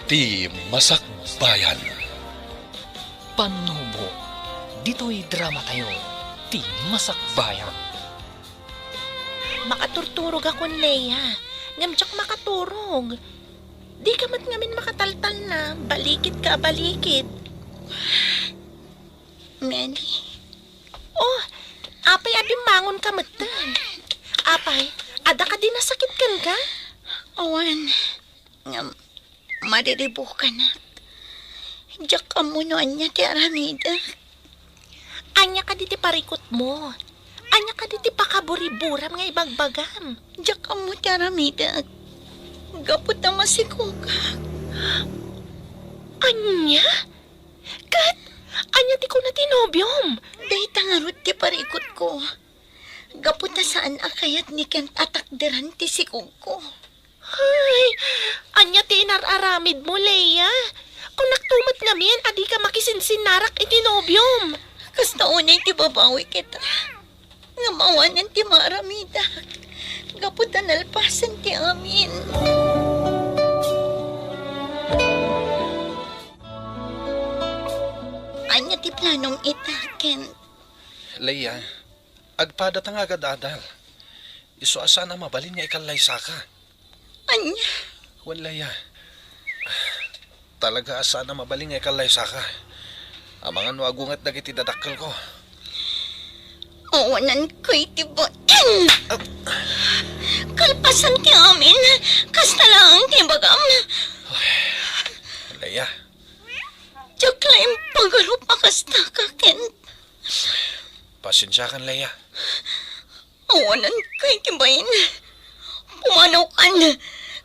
Ti Masakbayan. Panubo, dito'y drama tayo, ti Masakbayan. Makaturturog akong Leia. Ngamtsak makaturog. Di ka mat ngamin makataltal na. Balikit ka, balikit. Meli. Oh, apay adim mangon ka matan. Apay, ada ka din nasakit kan ka? Awan. Nga, mariribukan na. Diyak ka muna niya, ti Aramida. Anya ka diti parikot mo. Anya ka diti pakaburi-buram nga ibagbagam. Diyak ka mo, ti Aramida. Gapot na masiko ka. Anya? Kat, anya ti ko na tinobyom. Day tangarot ti parikot ko. Gapot na saan akayat ni Kent atakderan ti sikog ko. Ay, anya ti inararamid mo, Leia. Kung naktumat ngamin, adi ka makisinsin-narak itinobyom. Kasta unay ti babawi kita. Nga mawanan ti Maramida. Gapot na nalpasan ti amin. Anya ti planong itaken. Leia, agpada nga agad adal. Iso asa na mabalin nga ikalay saka. Anya? Wan Leia. Talaga asa na mabalin nga ikalay saka. Amangan wagungat dagiti dadakkel ko. Awanan ko'y tibutin. Kalpasan ti amin. Kasta lang ti bagam. Leia, Diyak lang pagarup akasta ka, Kent. pasensya kan Leia. Awanan ko'y tibayin. Pumanaw ka na.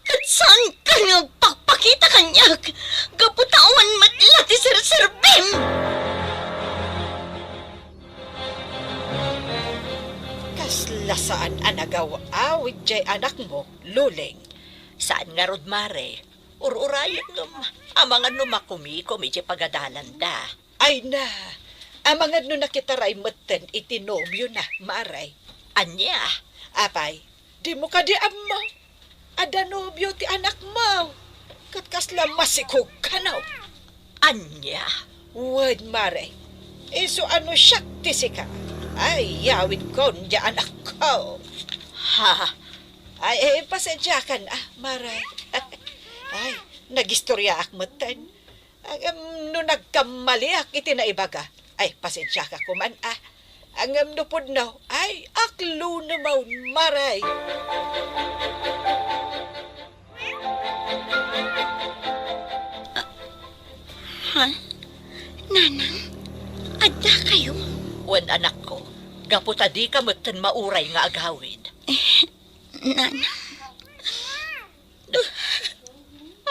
Kat saan ka nagpakpakita kanyak? Gaputawan matlati sir-serbim. Kasla saan anagaw awit jay anak mo, luling. Saan nga rod, Mare? Ururayan ngam. Amangan no makumi-kumi jay pagadalan da. Ay na, amangad no nakitaray maten itinobyo na, maray. Anya? Apay, di mo ka di mo. Ada nobyo ti anak mo. Kat kasla masikog ka na. Anya? Wad, maray. Iso ano siya ti sika. Ay, yawit ko niya anak ko. Ha? Ay, pasensya ka na, maray. Ay, nagistorya ak matan. No nagkamali ak iti na ibaga. Ay, pasensya ka kuman Angam no pod na. Ay, aklo na maun, maray. Ha? Nanang, ada kayo? Wan anak ko. Gaputa di ka matan mauray nga agawid. Nanang,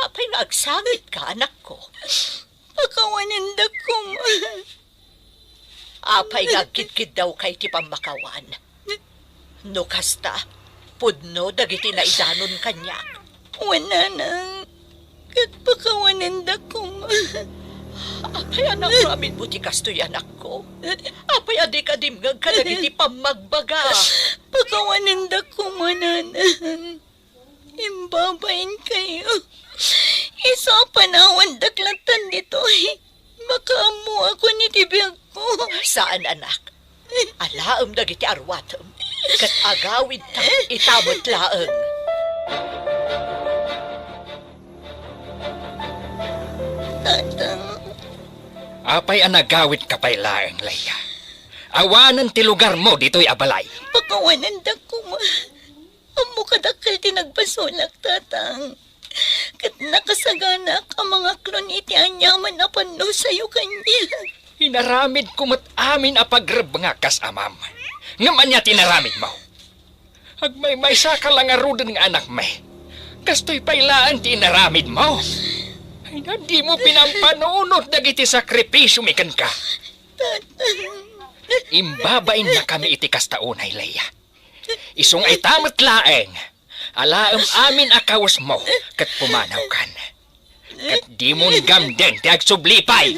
Apay nga agsangit ka, anak ko. pakawanan da ko. Apay nga gidgid daw kay ti pamakawan. No kasta, pudno dagiti na idanon kanya. Wananang, kat pakawanan da ko. Apay anak ramin mo ti kastoy anak ko. Apay adi ka dimgag ka dagiti pamagbaga. Pakawanan da ko, mananang. Imbabain kayo. Isa panawan daklatan dito. Makamu ako ni tibiyag ko. Saan anak? Alaam dagiti arwatem. Kat agawid ta itabot laeng. Tatang, Apay anagawit ka pa'y laeng, Leia. Awanan ti lugar mo dito'y abalay. pakawanan da ko. Amo kadakal tinagbasolak, tatang. Kat nakasaganak ang mga klon iti anyaman na pano sa'yo kanya. Inaramid kumot amin a pagreb nga kas amam. Ngaman niya tinaramid mo. Agmay-may sa ka lang arudin nga anak me. Kasto'y pailaan tinaramid mo. Ay na di mo pinampanunot dagiti sakripisyo mikan ka. Tatang, Imbabain na kami iti kastaunay, Leia. Isong ay tamat laeng. Alaam amin akawas mo kat pumanaw kan. Kat di mo gamden ti agsublipay.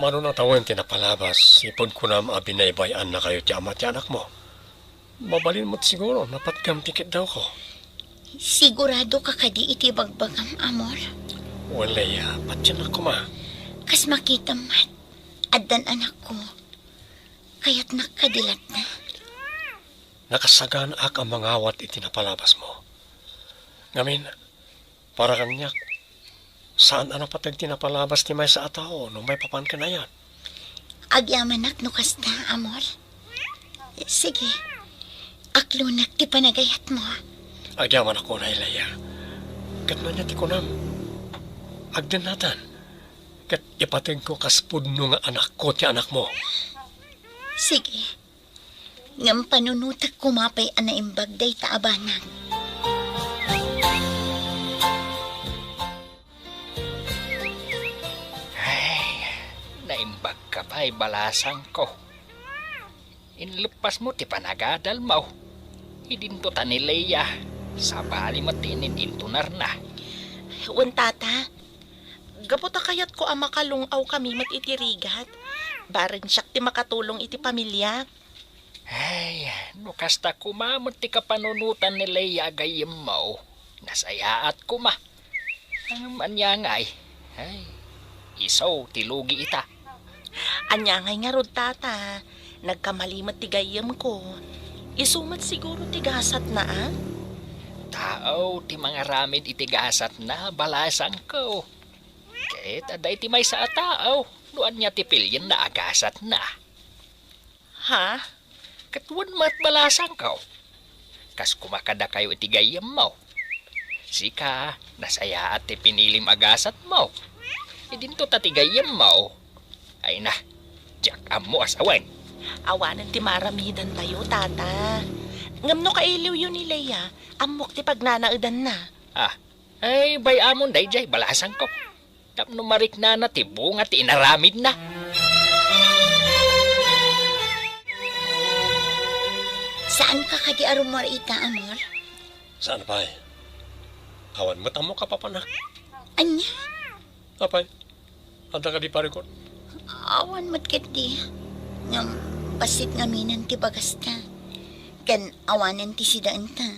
Paano na tawin tinapalabas? Ipon ko na maabinaybayan na kayo ti ama ti anak mo. Mabalin mo't siguro, napatgam tikit daw ko. Sigurado ka kadi iti bagbagam, Amor. Walaya, patyan ako ma. Kas makita mat, addan anak ko. Kaya't nakadilat na. Nakasagaan ak ang mga awat iti napalabas mo. Ngamin, para kanyak, saan ano patag tinapalabas ti may sa atao nung may papan ka na yan? Agyamanak no kasta, Amor. Sige, aklunak ti panagayat mo. Agyaman ako na ilaya. Kat na niya ti kunam. Agdan natan. Kat ipatag ko kaspud no nga anak ko ti anak mo. Sige, ngam panunutak kumapay ana imbag day taabanan. Ay, naimbag ka pa'y balasang ko. Inlupas mo ti panagadal mo. Idinto ta ni Leia. Sabali matinin intunar na. Wan tata, gapota kayat ko ang makalungaw kami matitirigat. Barin siyak ti makatulong iti pamilya. Ay, no kasta kumamot ti kapanunutan ni Leia gayem mo. Nasayaat kuma. Ang manyangay. Ay, isaw tilugi ita. Anyangay nga rod tata, nagkamalimat ti gayem ko. Isumat siguro ti gasat na ah. Tao, ti mga ramid itigasat na balasang ko. Kahit aday ti may sa tao, luan niya ti pilyan na agasat na. Ha? Katuan mat balasang ko. Kas kumakada kayo iti gayam mo. Sika, nasaya at ti pinilim agasat mo. Idinto ta ti gayam mo. Ay na, jak mo asawan. Awanan ti maramidan tayo tata. Ngam no kailiw yun ni Leia, amok ti pagnanaudan na. Ah, ay bay amon day jay balasang ko. Tapno marik na ti bunga ti inaramid na. Saan ka kadi arumor ita, Amor? Saan pa eh? Awan matamo ka papanak. Anya, Apay, ada ka di parikot. awan matkiti. Ngam, pasit ngaminan ti bagasta. Ken awanan ti sidaan ta.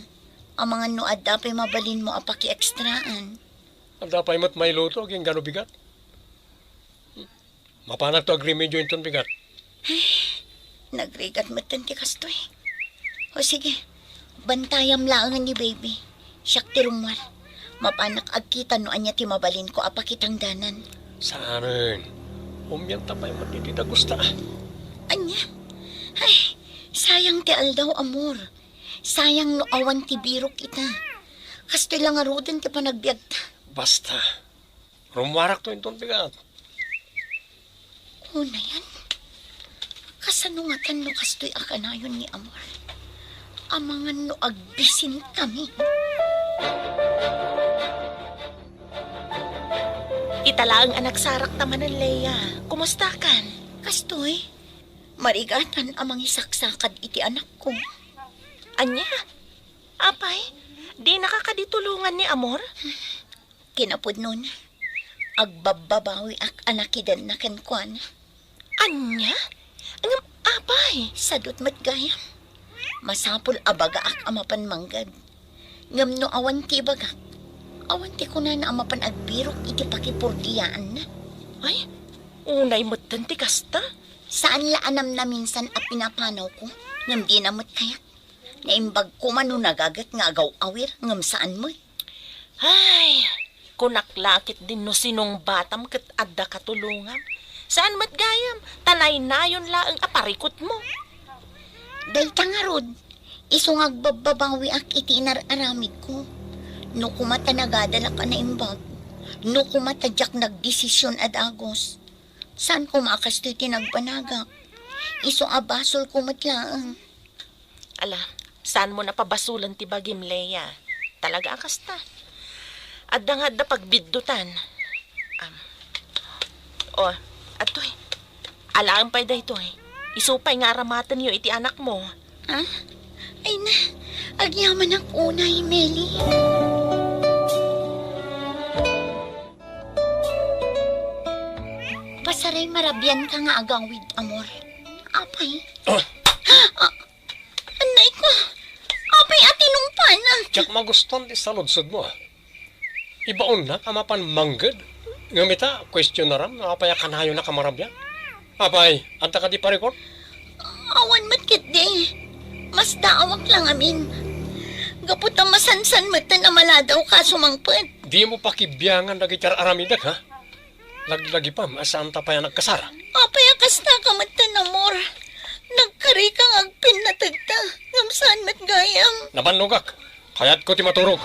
Ang mga nuad dapay mabalin mo apaki ekstraan. Ada pa imot may luto, kung gano'ng bigat. Mapanag to agreement yun itong bigat. Nagrigat matan ti kastoy. O sige, bantayam laangan ni baby. Siyak ti rumwar. Mapanak agkita no anya ti mabalin ko apakitang danan. Saan? Umyan tapay mo di da gusta. Anya? Ay, sayang ti aldaw, Amor. Sayang no awan ti birok ita. Kastoy lang arudan ti panagbiag ta. Basta. Rumwarak to itong bigat. Una yan. Kasanungatan no kastoy akanayon ni Amor. Amangan no agbisin kami. Itala ang anak sarak taman ng Leia. Kumusta kan? Kastoy, marigatan amang isaksakad iti anak ko. Anya? Apay, di nakakaditulungan ni Amor? Kinapod nun, agbababawi ak anakidan na kenkwan. Anya? Ngam apay? Sadot matgayam. Masapul abaga ak amapan manggad. Ngam no awan ti baga. Awan ti kunan na amapan agbirok iti pakipurdiyaan na. Ay, unay mutan ti kasta. Saan laanam na minsan a pinapanaw ko? Ngam di namot kayat. Naimbag ko man no nagagat nga agaw-awir. Ngam saan mo? Ay, kunaklakit din no sinong batam kat adda katulungan. Saan matgayam? Tanay na yun laang aparikot mo. Day tangarod. Isong agbababawi ak iti inararamid ko. No kumata nagadala ka na imbag. No kumata jak nagdesisyon ad agos. Saan ko makastoy tinagpanagak? Iso abasol ko matlaang. Ala, saan mo napabasulan ti bagim Leia? Talaga akasta. Adda nga da pagbiddutan. Atoy. Alaan pa'y da ito eh. Isupay nga aramatan niyo iti anak mo. Ha? Ay na, agyaman ang unay, Meli. saray marabyan ka nga agawid, amor. Apay. Oh, Anay ko. Apay atinong pana. tiyak maguston di sa ludsod mo. Ibaon na kamapan manggad. Ngamita, question na ram, apay kanayo na kamarabyan. Apay, anta ka di parikot? Awan matkit di. Mas daawak lang amin. Gaputa masansan mata na maladaw ka sumangpet. Di mo pakibiyangan lagi tar aramidag, ha? Lagi pa, asaan ta pa yan nagkasara? Apay akas na ka mata na mor. Nagkari kang agpin na tagta. Ngamsaan mat gayam. Nabanlugak, kaya't ko ti maturog.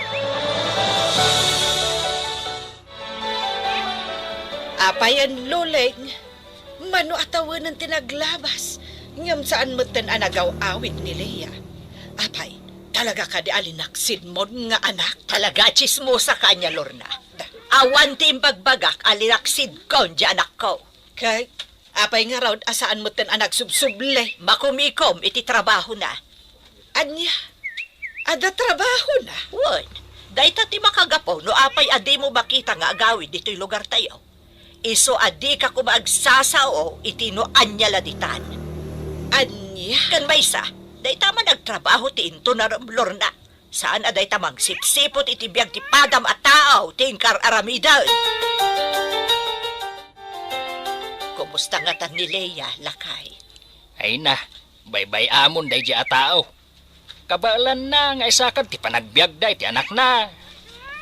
Apayan luleng, mano atawan ng tinaglabas, ngam saan matan anagaw awit ni Leia. Apay, talaga ka di alinaksid mo nga anak? Talaga chismosa ka niya, Lorna. Awan ti imbagbagak, alinaksid ko, di anak ko. Kay, apay nga raw asaan matan anak subsuble. Makumikom, iti trabaho na. Anya, ada trabaho na. Word, dahi ti makagapo, no apay adi mo makita nga agawid dito'y lugar tayo. Iso adi ka kumagsasao, itino anya laditan. Anya, Kan maysa, dahi tama nagtrabaho ti into na Lorna. Saan aday tamang sipsipot iti biyag ti padam at tao, tingkar aramidan. Kumusta nga tan ni Leia, lakay? Ay na, baybay amon day di atao. Kabalan na nga isakan ti panagbiag day ti anak na.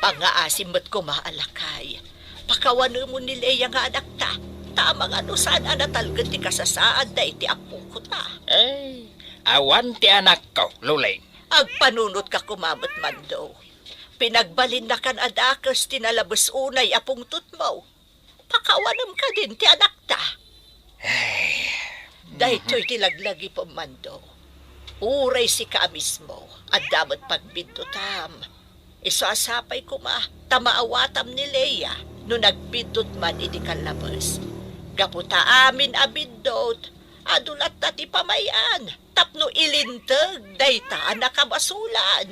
Pangaasim mo't kumaalakay. Pakawano mo ni Leia nga anak ta. Tama nga no saan anatalgan ti kasasaad da iti apo ko ta. Eh, awan ti anak ko, Luleng. Agpanunot ka kumamot man daw. Pinagbalin na kan adakas tinalabas unay apong tutmaw. Pakawanam ka din ti anak ta. Dahil to'y tilaglagi po man daw. Uray si ka mismo at damat pagbintutam. Isasapay ko tamaawatam ni Leia no nagbindot man iti kalabas. Gaputa amin abindot, adulat na ti pamayan, tapno ilintag, dayta nakabasulan.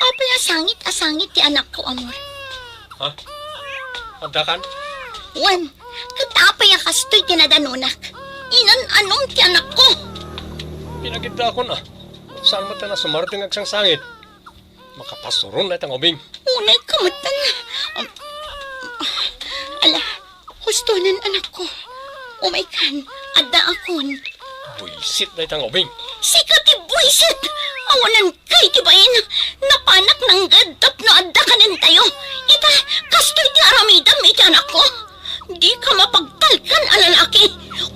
Apay asangit ti anak ko, amor. Ha? Anta kan? Wan, katapay akastoy tinadanunak. Inan anong ti anak ko? Pinagita ko na. Saan mo na sumarating agsang sangit? Makapasuron na itang ubing. Unay kamatan. Ala, hustonan anak ko. Umaikan, ada akon. Buisit na itang ubing. Sika ti buisit! Awanan kay ti bain! Napanak ng gadtap no adda kanin tayo! Ita, kastoy ti aramidam iti anak ko! Di ka mapagtalkan alalaki!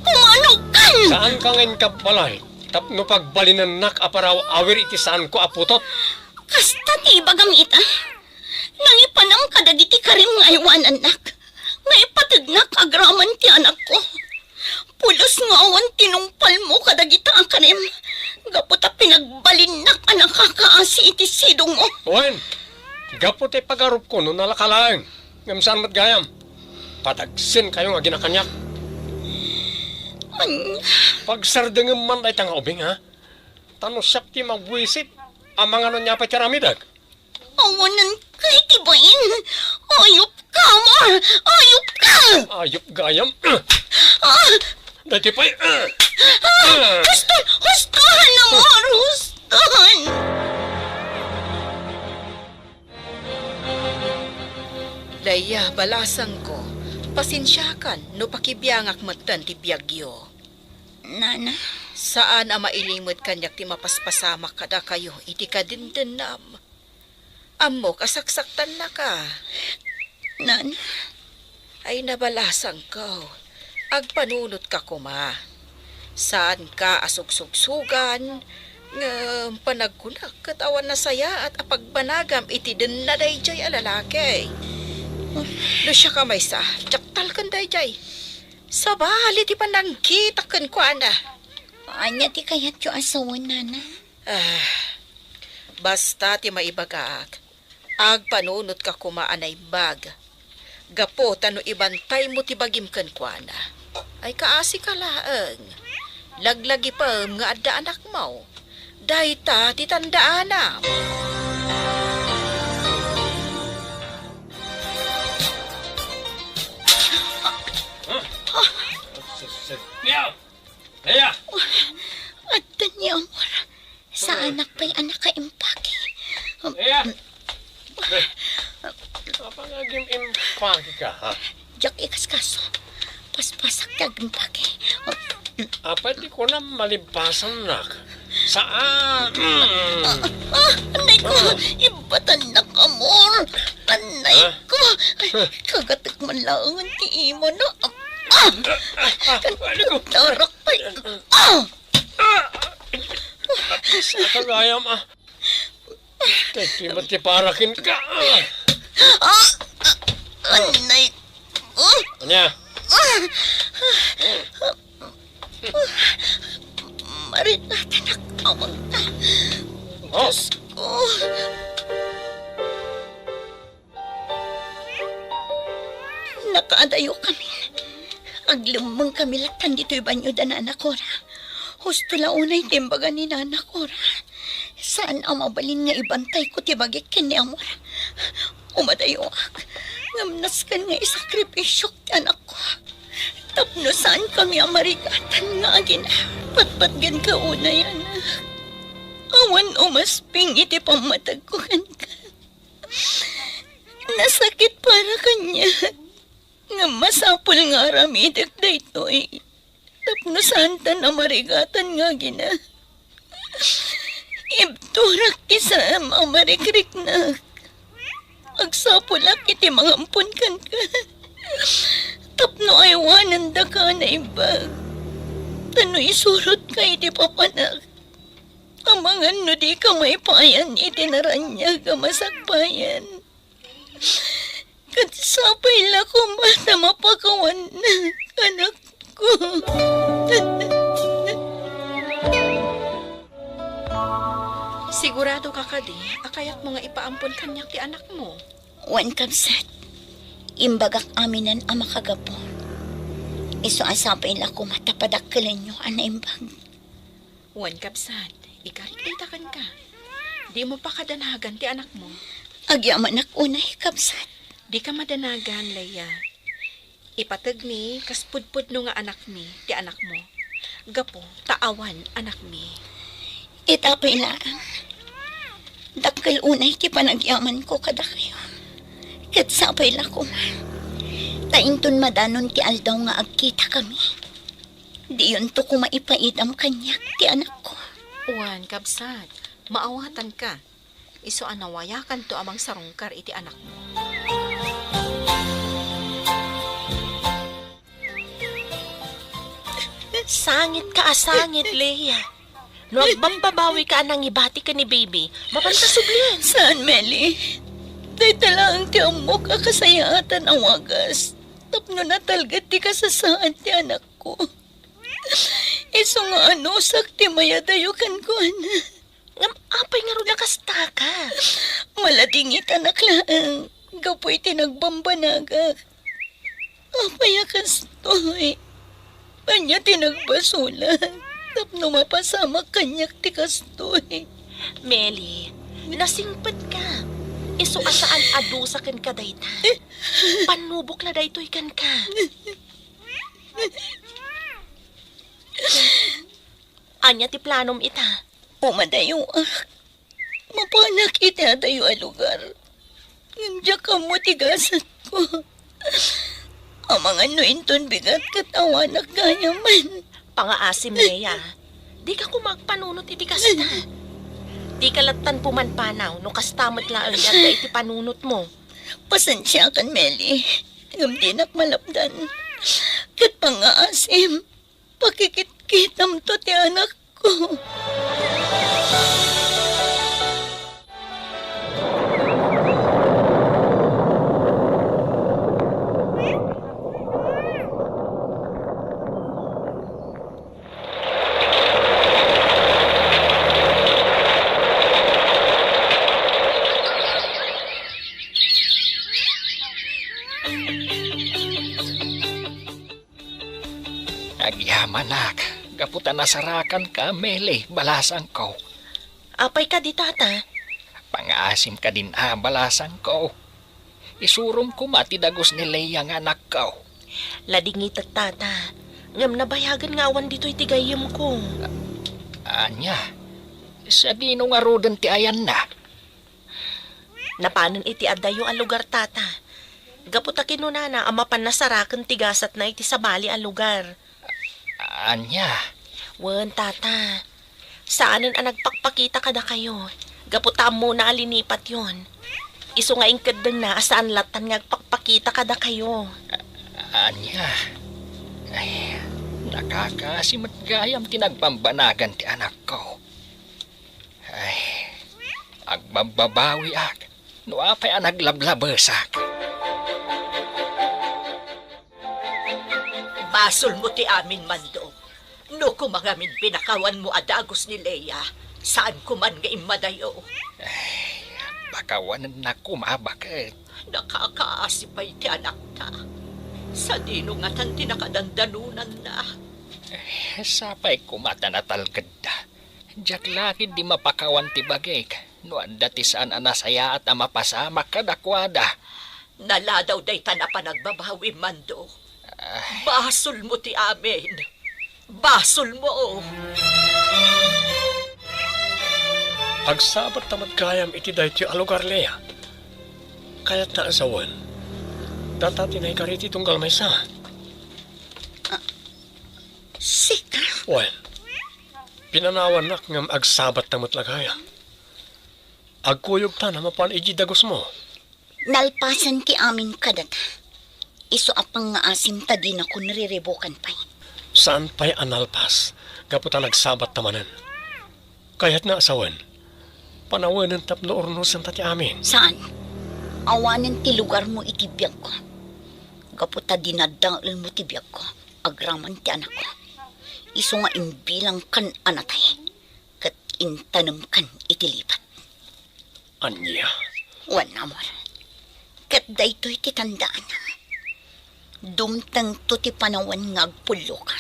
Pumano kan! Saan ka ngayon kapalay? Tapno pagbalinan nak aparaw awir iti saan ko aputot. Kasta ti bagam ita! Nangipanam kadagiti karim nga iwan anak! Naipatignak agraman ti anak ko! Pulos nga awan tinungpal mo kadagita ang kanim! Gaputa pinagbalinak ang nakakaasi iti sidong mo! Wen, gapot ay pagarup ko no nalakalaang. Ngam saan mat gayam? Patagsin kayo nga ginakanyak. Pagsardengem man ay tanga ubing, ha? Tano siyak ti magbuisit. Amang ano niya pa tiramidag. Awanan kay tibain! Ayop ka, amor! Ayop ka! Ayop gayam. Ah! Dati pa'y... Hustuhan, amor! Hustuhan! Leia, balasang ko. Pasensyakan, no pakibiyangak matan ti biyagyo. Nana, Saan ang mailimod kanyak ti mapaspasamak kada kayo, iti ka dindenam. Amo, kasaksaktan na ka. Nana, Ay nabalasang ko. Agpanunot ka kuma. Saan ka asugsugsugan, nga panagkunak katawan na saya at apagbanagam iti din na dayjay alalaki. No siya ka may sa, jaktal kan dayjay. Sabali ti panangkita kan ko ana. anya ti kayat yung asawan, Nana. Basta ti maibagak, agpanunot ka kumaanay bag. Gapo tano ibantay mo ti bagim kan ko ana. Ay kaasi ka laeng. Laglagi pa nga adda anak mo. Dayta, titandaan. Leia! Leia! At ni amor, sa anak pa'y anak ka impake. Leia! Apa nga impake ka, ha? Jak ikas kaso, paspasak kag impake. Apa di ko na malibasan, nak? Saan? Anay ko, ibatan na amor. Anay ko, kagatik man laungan ti imo na. Tarak pa'y. Sa kagayam, Teki matiparakin ka. Anay ko. Anya? Marinata na kamang na. Oh, Oh. Nakaadayo kami. Aglumang kami latan dito'y banyo da na anak Cora. Husto launay timbaga ni Nana Cora. Saan ang mabalin nga ibantay ko tibagik kini amor. Umadayo ak. Ngamnas kan nga isakripisyo ti anak ko. Tapno saan kami ang marigatan nga agin. Patpatgan ka una yan. Awan umasping iti pamatagkuhan ka. Nasakit para kanya. Nga masapul nga ramidak da ito eh. Tapno santa na marigatan nga gina. Ibturak kisa mamarikrik na. Agsapulak iti mga ampun kan ka. Tapno aywanan da ka na iba. Tano isurot ka iti papanak. Amangan no di ka may payan iti naranya ka masakbayan. Katsapay la ko mata mapakawan na anak ko. Sigurado ka kadi, akayat mo nga ipaampon kanyak ti anak mo. Wan kamsat. Imbagak aminan ang makagapon. Iso asapay la ko matapadakkalan nyo anaimbag. Wan kapsat, ikarik-itakan ka. Di mo pa kadanagan ti anak mo. Agyaman akunay kamsat. Di ka madanagan, Leia. Ipatag ni, kaspudpud no nga anak mi, ti anak mo. Gapo, taawan, anak mi. Itapay lang. Dakkel unay ti panagyaman ko kada kayo. Katsapay la ko man. Tainton madanon ti aldaw nga agkita kami. Di yun to ko maipaidam kanyak ti anak ko. Wan, kabsat, maawatan ka. Iso anawayakan to amang sarungkar iti anak mo. Sangit ka asangit, Leia. No agbambabawi ka nang ibati ka ni baby, mapantasubli. Saan, Meli? Dahil lang ti amok akasayatan ang wagas. Tapno natalgat ti kasasaan ti anak ko. Iso nga ano, sakti mayadayukan ko, ana. Ngam apay nga ro nakasta ka. Maladingit anak lang. Gapoy tinagbambanagak. Apay akastoy. Anya tinagbasulan. Tapno mapasamak kanyak ti kastoy. Meli, nasingpad ka. Iso asaan adusaken ka dayta. Panubok la daytoy kan ka. Anya ti planom ita. Umadayo mapanak iti adayo a lugar. Ngandya ka mo tigasat ko. Ang mga nuinton bigat katawanak gayaman. Pangaasim, Leia. Di ka kumagpanunot iti kasta. Di ka latan pumanpanaw no kastamot lang ang yada iti panunot mo. Pasensya kan, Meli. Ngam dinak malapdan. Kat pangaasim. Pakikit-kitam to ti anak ko. Nagyamanak, gaputan nasarakan ka, Meli, balasang ko. Apay ka di, tata. Pangasim ka din balasan ko. Isurom ko matidagos ni Leia nga anak ko. Ladingit at tata. Ngam nabayagan nga awan dito'y tigayim ko. Anya, sa dino nga rodan ti ayan na. Napanan iti adayo ang lugar, tata. Gaputa kinunana ang mapanasarakan tigasat na iti sabali ang lugar. Anya, Wen, tata. Saanan ang nagpakpakita kada kayo? Gaputa muna alinipat yon. Iso nga ingkadang na saan latan nga agpakpakita kada kayo. anya. Ay, nakakasimot gayam tinagpambanagan ti anak ko. Ay, agbababawi ak. No apay ang naglablabesak. Basol mo ti amin, Mando. No kumangamin pinakawan mo adagos ni Leia, saan kuman nga imadayo. Bakawanan na kumabakit. Nakakaasipay ti anak ta. Sa dino nga tan tinakadandanunan na. Sapay kumata na talgad da. Diyak lagi di mapakawan ti bagay. No anda ti saan anasaya at amapasama kadakwada. Naladaw day na pa nagbabawi, Mando. Basol mo ti amin. Basol mo. Agsabat tamad gayam iti dayti alugar Leia. Kaya't na asawan. Datati na ikariti tunggal may sa. Sika. Wen, pinanawan nak ngam agsabat tamad lagaya. Agkuyog ta na mapan iji dagos mo. Nalpasan ti amin kadata. Iso apang nga asim ta di na ko nariribukan pa'y. Saan pa'y analpas? Gaputa nagsabat tamanan. Kaya't na asawan. Panawanan tapno ornusan tati amin. Saan? Awanan ti lugar mo itibiyag ko. Gaputa dinadangil mo tibiyag ko. Agraman ti anak ko. Iso nga imbilang kan anatay. Kat intanam kan itilipat. Anya. Wan amor. Kat daytoy ti tandaan. Dumtang to ti panawan nga agpulo ka.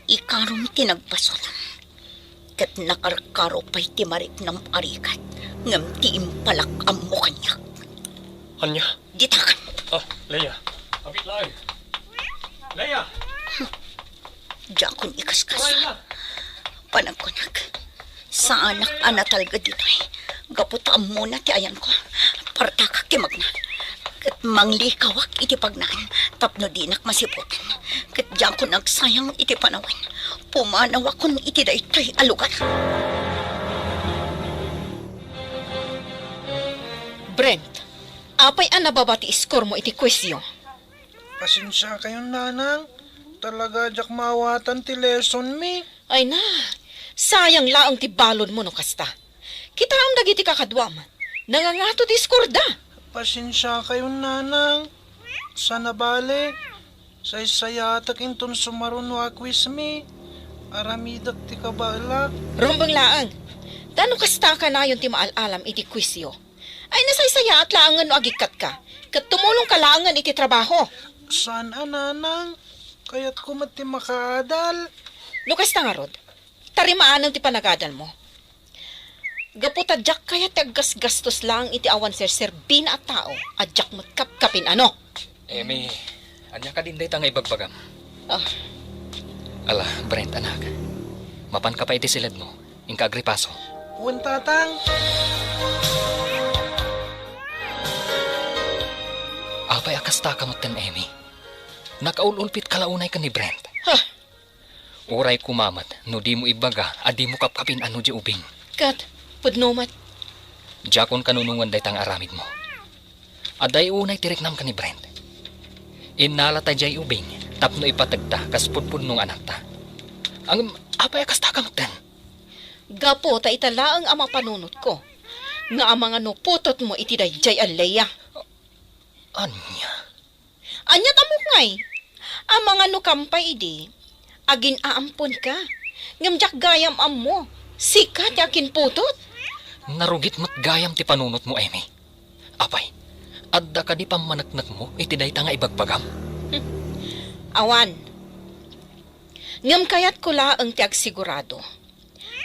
Ikarom ti nagpasolam. Kat nakarkaro pa'y ti marik ng arikat. Ngam ti impalak ang mukanyak. Anya. Ditakan. Ah, Leia. Apit lang. Leia. Jakon ikaskas. Kumain na. Panagkunak. Sa anak anatalga dito'y. Gaputaan muna ti ayan ko. Partakak ti magna. Kat manglikawak iti pagnaan. Tapno dinak masiputan. Kat diyan ko nagsayang iti panawan. Pumanawa kon iti daytoy alugar. Brent, apay ang nababati iskor mo iti kwestiyo? Pasensya kayong nanang. Talaga jak mawatan ti lesson mi. Ay na, sayang laang ti balon mo no kasta. Kita ang dagiti kakadwam. Nangangato ti iskor da. Pasensya kayong nanang. Sana bale. Say-sayatak inton sumaron wa quiz mi. Aramidak ti kabalak. Rumbang laang. Tano kasta ka na yun ti maalalam iti kwestiyo? Ay nasaysaya at laangan no agikat ka. Kat tumulong ka laangan iti trabaho. Saan nanang? Kaya't kumati makaadal. Lukas na nga, Rod. Tarimaan ti panagadal mo. Gaputadyak kaya taggas-gastos lang iti awan ser-serbina at tao. Adyak mo't kapkapin ano. Emi, anya ka din day tangay bagbagam. Ah, Ala, Brent anak. Mapan ka pa iti silid mo. Ingka agripaso. Uwan tatang. Apay akasta kamot ten Emi. Nakaululpit kalaunay ka ni Brent. ha, Uray kumamat, no di mo ibaga, adi mo kapkapin ano di ubing. kat, pudnumat. Jakon kanunungan day tang aramid mo. Aday unay tiriknam ka ni Brent. Inalata jay ubing, tapno ipatagta, kaspudpud nung anak ta. Ang apay akasta kamot ten. Gapo ta italaang ama panunot ko. Nga ang mga nuputot mo iti dayjay Leia. Anya? Anya tamok ngay. Ang mga nukampay idi, agin aampon ka. Ngamjak gayam am mo. Sikat yakin putot. Narugit mo't gayam ti panunot mo, Emi. Apay, adda ka di pamanaknak mo, iti day tanga ibagbagam. Awan. Ngam kayat ko laang ti agsigurado.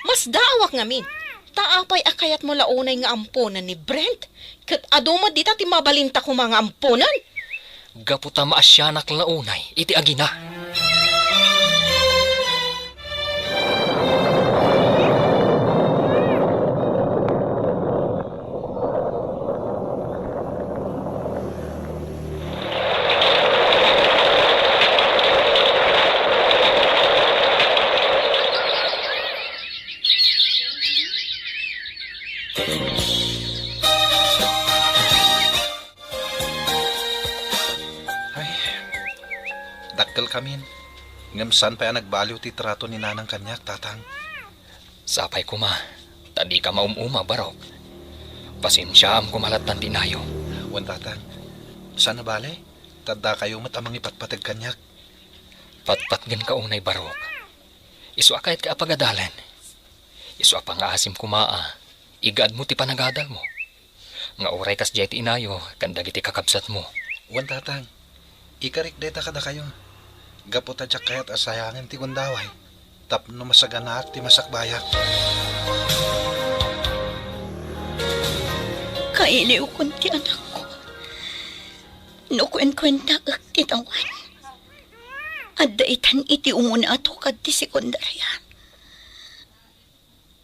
Mas daawak ngamin. Taapay akayat mo launay nga amponan ni Brent. Kat aduma dita ti mabalinta ko mga amponan. Gaputa maasyanak launay, iti agina. Ay, dakkel kamin. Ngam saan pa nagbaliw ti trato ni nanang kanyak, tatang. Sapay ko ma, tadi ka maumuma barok. Pasensyaam kumalatan tinayo. Wan tatang, saan na bale? Tadda kayo mat amang ipatpatag kanyak. Patpatgan ka unay barok. Isu akayat ka apagadalan. Isu apangaasim kumaa. Igad mo ti panagadal mo. Nga oray kas jay ti inayo, kandag iti kakabsat mo. Wan tatang, ikarik deta kada kayo. Gaputa tsak kayat asayangan ti kundaway. Tapno masaganak ti masakbayak. Kailiw kun ti anak ko. Nukwen-kwenta ak ti tawan. Adda itan iti umuna ato kad ti sekundarya.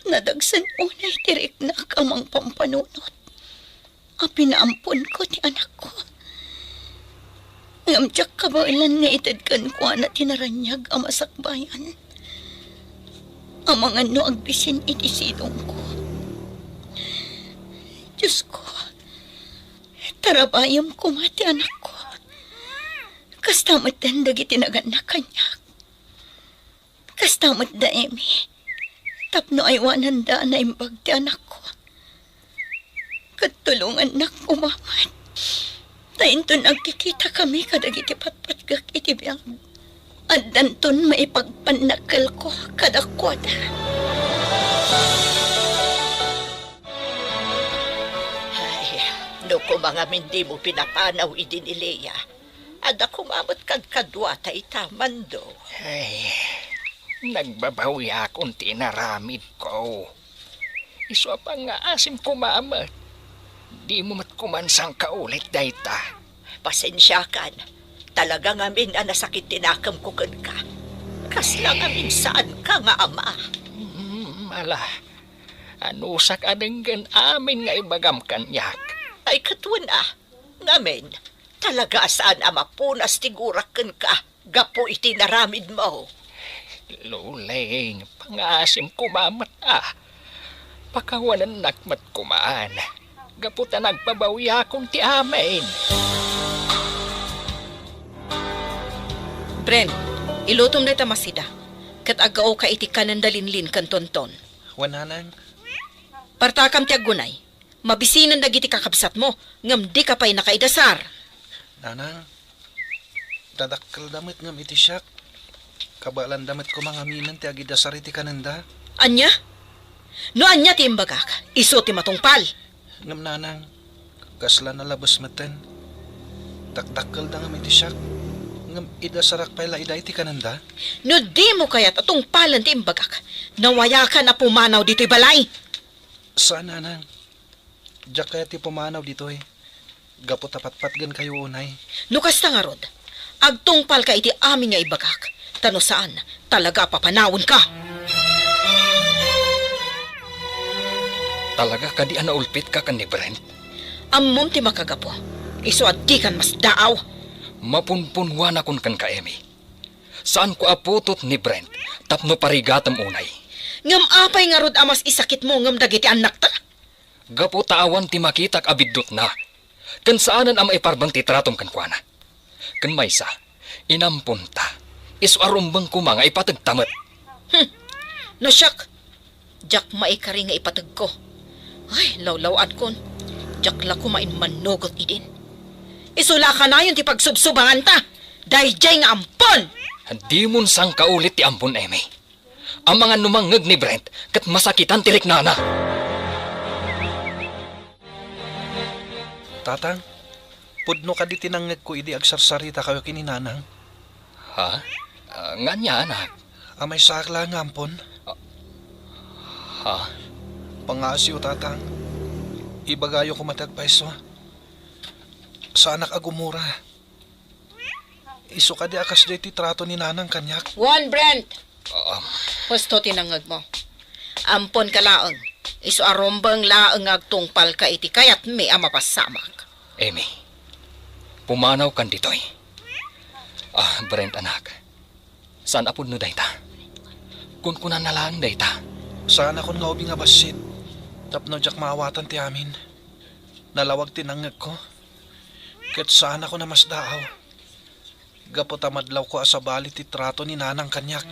Nadagsan unay tirik na kamang pampanunot. Apinaampon ko ti anak ko. Ngamtsak kabailan nga itadkan ko na tinaranyag ang masakbayan. Amang ano agbisin iti sidong ko. Diyos ko, tarabayam ko mati anak ko. Kastamat dandag itinaganak kanya. Kastamat da emi. Tapno ay wananda na imbag ti anak ko. Katulungan na kumamat. Tainton nagkikita kami kadag iti patpatgak iti biyang. At danton maipagpanakal ko kadakwada. Ay, no ko mga hindi mo pinapanaw idin Leia. Ada kumamot kag kadwata itaman do. Ay, nagbabawi akong tinaramid ko. Isu apang nga asim kumamat. Di mo matkumansang kaulit dayta. Pasensya kan. Talaga ngamin na nasakit tinakam ko ka. Kasla ngamin saan ka nga ama. Mala, anusak adenggan amin nga ibagam kanyak. Ay katwan ngamin, talaga saan ama punas tigurakan ka. Gapo itinaramid mo. Luling, pangasim kumamat Pakawanan nakmat kumaan. Gaputa nagpabawi akong ti amin. Brent, ilutom na tamasida. Kat agao ka iti kanan dalinlin kan tonton. Wan nanang, Partakam ti agunay. Mabisinan na giti kakabsat mo. Ngam di ka pa'y nakaidasar. nanang. Dadakkel damit ngam iti siyak. Kabalan damit ko mga minan ti agidasar iti kananda. Anya? No anya ti imbagak. Iso ti matungpal. Ngam nanang, kasla na labas matan. Dakdakkel da ngam iti siyak. Ngam idasarak pala ida iti kananda. No di mo kaya't atong palan ti imbagak. Nawaya ka na pumanaw dito'y balay. Saan nanang? Diyak kaya ti pumanaw dito eh. Gapo tapat-patgan kayo unay. No kasta nga rod. Agtungpal ka iti amin nga ibagak. Tano saan, talaga papanawon ka. Talaga ka di anaulpit ka kan ni Brent. Ammom ti makagapo. Iso at di kan mas daaw. Mapunpunwan akon kan ka, Emi. Saan ko aputot ni Brent, tapno parigatam unay. Ngam apay nga rod amas isakit mo ngam dagiti anak ta. Gapo taawan ti makitak abidot na. Kan saanan ang maiparbang titratom kan kuana. Kan maysa, inampunta. Isu arumbang ko mga ipatagtamat. No siyak. Jak maikari nga ipatag ko. Ay, lawlawad kon. Jak la kumain manugot idin. Isula ka na yun ti pagsubsubangan ta. Dayjay nga ampon. Hindi mo sang kaulit ti ampon, Emi. Ang mga numangag ni Brent, kat masakitan tirik nana. Tatang, pudno ka di tinangag ko idi agsarsarita kayo kininanang. Ha? Nga niya, anak. Amay sakla nga ampon. Ha? Pangasyo, tatang. Ibagayo ko matagpaiso. Sa anak agumura. Iso ka di akas di trato ni nanang kanyak. Juan Brent, Um, husto tinangag mo. Ampon ka laang. Isu arombang laang agtungpal ka iti kayat may amapasamak. Amy, pumanaw kan ditoy. Brent anak. Saan apod no dayta? Kunkunan na lang dayta. Saan ako nga ubing nga basit. Tapno jak maawatan ti amin. Nalawag tinangag ko. Ket saan ako na mas daaw. Gapot amadlaw ko asabali ti trato ni nanang kanyak.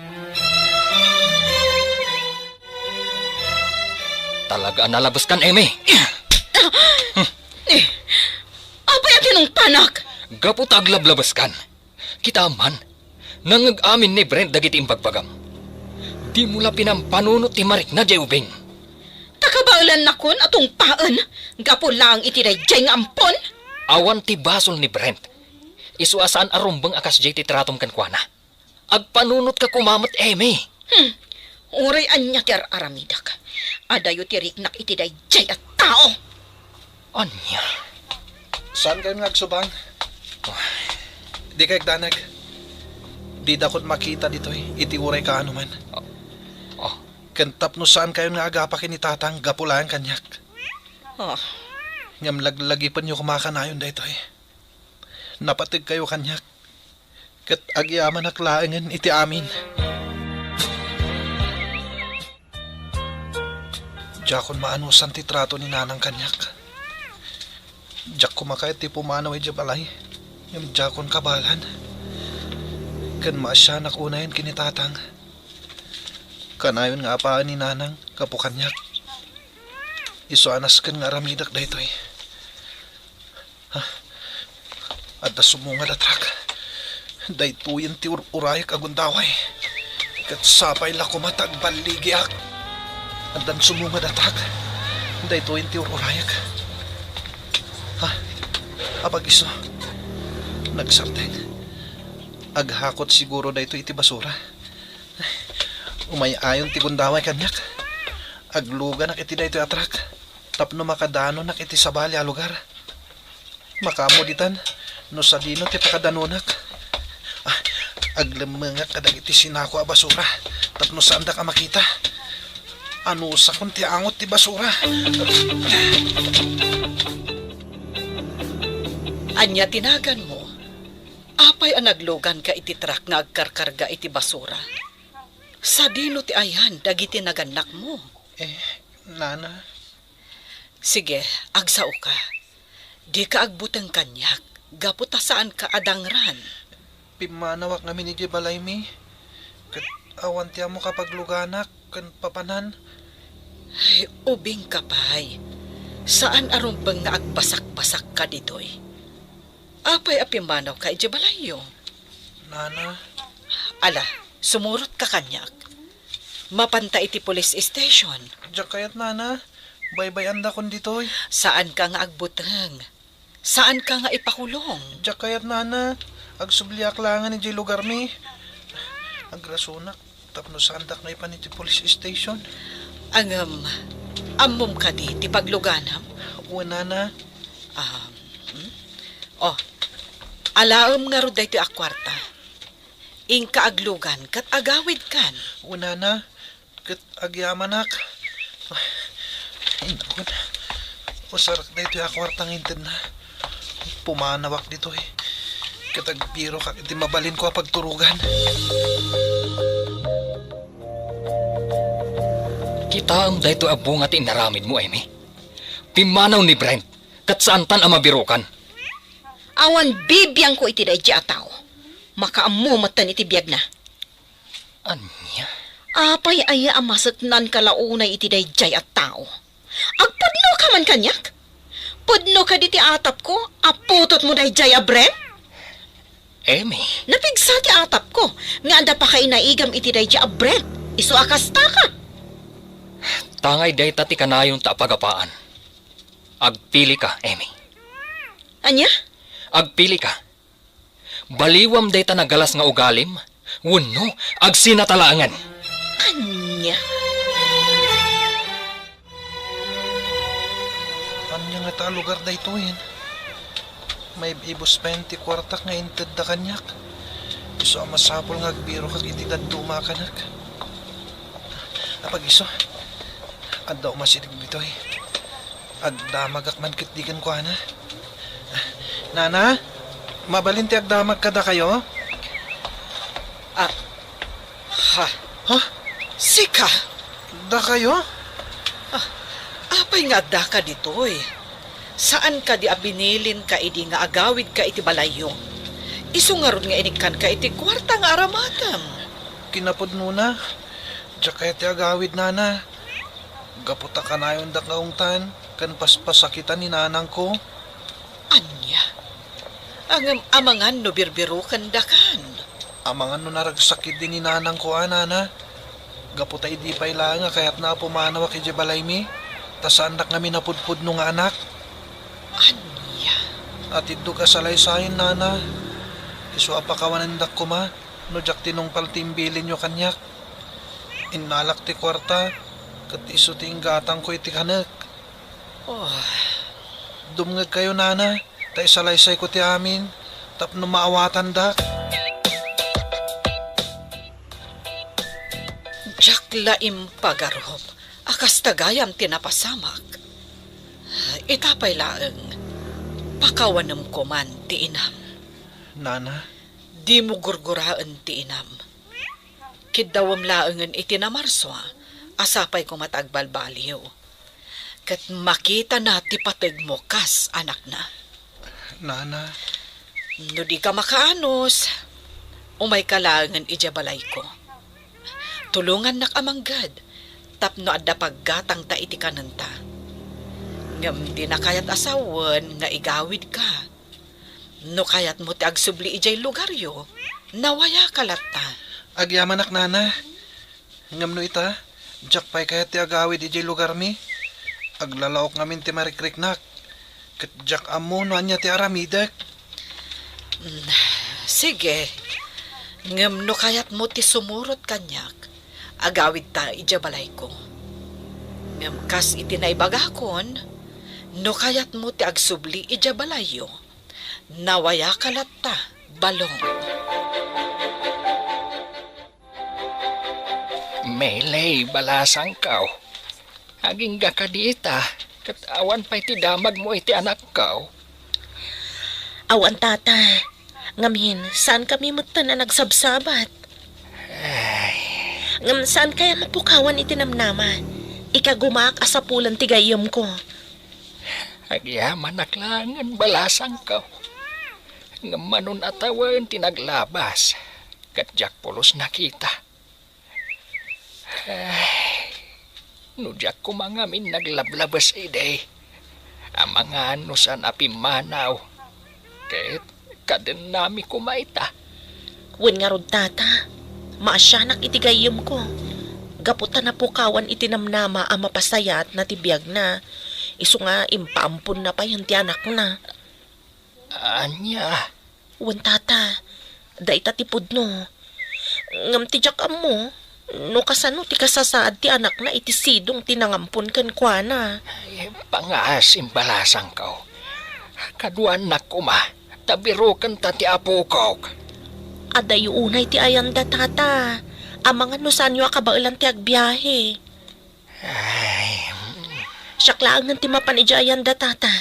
Talaga nalabas kan, Amy. Apa yung tinungpanak? Gapot aglablabas kan. Kita man, nangag-amin ni Brent dagiti impagbagam. Di mula pinampanunot ti Marik na Jeubing. Takabaulan na kon atong paan. Gapo lang itiday jay nga ampon. Awan ti basol ni Brent. Isuasaan arumbang akas jay ti tratom kan kuana. Agpanunot ka kumamot, Amy. Uray anya ti aramidak. Adayo ti riknak itiday jay at tao. Anya? Saan kayo nga agsubang? Di kayo danag. Di dakot makita dito iti uray ka ano man. Kentap no saan kayo nga agapakin ni tatang gapulaan kanyak. Ngam laglagipan nyo kumakanayon dito Napatig kayo kanyak. Kat agyaman aklaangan iti amin. Jakon maanusan ti trato ni nanang kanyak. Jak kumakayat ti pumanaw ay balay. Yung jakon kabalan. Kan maasya nakunayan kinitatang. Kanayon nga apaan ni nanang kapukanyak. Isuanas kan nga ramidak daytoy. At sumungad atrak. Daytoyen ti urayak agundaway. Kat sapay la kumatag baligiak. At dan sumungad atrak. Daytoyen ti urayak. Apag iso. Nagsarteng. Aghakot siguro daytoy iti basura. Umayayon ti gundaway kanyak. Agluga nak iti daytoy atrak. Tapno makadano nak iti sabali a lugar. Makamuditan no sa dino ti pakadanunak. Aglemengak kadag iti sinako a basura. Tapno saan da ka makita. Ano sa kun ti angot ti basura. Anya tinagan mo. Apay ang naglugan ka iti truck nga agkarkarga iti basura. Sa dino ti ayan, dagiti naganak mo. Nana. Sige, agsao ka. Di ka agbutang kanyak. Gaputa saan ka adangran. Pimanawak namin ni Balay mi. Kat awan tiya mo kapag luganak. Kan papanan. Ay, ubing kapay. Saan arumbang nga agbasak-basak ka ditoy? Apay apimanaw ka iti balayo. Nana. Ala, sumurot ka kanyak. Mapanta iti police station. Diyak kayat nana. Baybayan da kon ditoy. Saan ka nga agbutang? Saan ka nga ipakulong? Diyak kayat nana. Agsubliak langan ni lugar mi. Agrasunak. Tapno sandak na ipan iti police station. Amom ka di, ti pagluganam? Uwan nana. Alaom nga ro dayto akwarta. Ingka aglugan, kat agawid kan. Uwan nana. Kat agyamanak. Ay, nakon. Usarak dito akwartang inted na. Pumanawak dito Kat agbiro ka, iti mabalin ko pagturugan. Kita ang dayto abunga ti inaramid mo, Amy. Pimanaw ni Brent, kat saantan ang mabirukan. Awan bibiyang ko iti day di ataw. Makaamumatan iti biyag na. Anya? Apay aya amasatnan kalaunay iti day jay at tao. Agpudno ka man kanyak? Pudno ka di ti atap ko, aputot mo day jay a Brent? Amy? Napigsa ti atap ko, nga anda pa kay naigam iti day jay a Brent. Isu akasta ka. Tangay dayta ti kanayon ta pagapaan. Agpili ka, Amy. Anya? Agpili ka. Baliwam dayta nagalas nga ugalim, wenno agsinatalangan. Anya? ta lugar da ito yun. May ibos 20 kwartak nga inted da kanyak. Iso ang masapol nga agbiro kag itidad dumakanak. Apag iso, adda umasidig dito eh. Agdamagak man kitdigan ko ana. Nana, mabalinti agdamag kada kayo? Ha? Ha? Sika! Da kayo? Apay nga da ka ditoy. Saan ka di abinilin ka idi nga agawid ka iti balayong? Isu nga ron nga inikan ka iti kwarta nga aramatam. Kinapod nuna. Diyak kaya ti agawid nana. Gaputa ka na yung dakaungtan. Kan paspasakitan ni nanang ko. Anya? Ang amangan no birbirukan dakan. Amangan no naragsakit din ni nanang ko nana. Gaputa idi pa ila nga kaya't na pumanawa kay balay mi. Tas anak nga minapudpud no nga anak. Anya? At iddo ka salaysayin nana. Isu apakawanan ko ma. No jak tinungpal timbilin nyo kanyak. Inalak ti kwarta. Kat isu ti inggatang ko iti kanak. Oh, Dumngag kayo nana. Tay salaysay ko ti amin. Tapno maawatan dak. jak laim pagarom. Akas tagayam tinapasamak. Itapay laeng. Pakawanam ko man ti inam. Nana, Di mo gurguraan ti inam. Kidawam laengen iti namarswa. Asapay ko matagbalbaliw. Kat makita na ti pateg mo kas anak na. nana, No di ka makaanos, umay kalangan ijabalay ko. Tulungan nak amanggad, tapno adda paggatang ta iti kananta. Ngam di na kayat asawan nga igawid ka. No kayat mo ti agsubli ijay lugaryo, nawaya kalata. agyaman ak nana. Ngam no ita, jak pay kaya ti agawid ijay lugar mi. Aglalaok ngamin ti marikriknak. Kat jak amo no anya ti aramidek. Sige, ngam no kayat mo ti sumurot kanyak, agawid ta ijabalay ko. Ngam kas iti naibagakon, no kayat mo ti agsubli ijabalayo, nawaya kalata balong. Melay, balasang kaw. Aging gakadita, kat awan pa'y ti damag mo iti anak kaw. Awan tata, ngamin, saan kami mutan na nagsabsabat? Ngam saan kaya mapukawan itinamnama? Ikagumak asapulan tigayom ko. Agyaman naklangan balasang kaw. Ngamanon atawan tinaglabas, kat jak pulos nakita. Nujak ko mga min naglablabas ide. Ang mga anusan apimanaw. Kahit kaden nami kumaita. Wen nga rod tata, maasyanak itigayom ko. Gaputan na pukawan itinamnama ang mapasayat na tibiyag na. Isu nga impaampun na pa yung tiyanak na. Anya, Wen tata, da itatipod no. Ngam tijak mo, no kasano ti kasasaad ti anak na iti sidong tinangampun kan kwa na. pangaas imbalasang kaw. Kaduan na kuma, tabirukan ta ti apo kaw. Aday unay ti ayanda tata. Amang ano saan nyo akabailan ti agbiyahe. Siyaklaan ti mapanidya ayanda tata.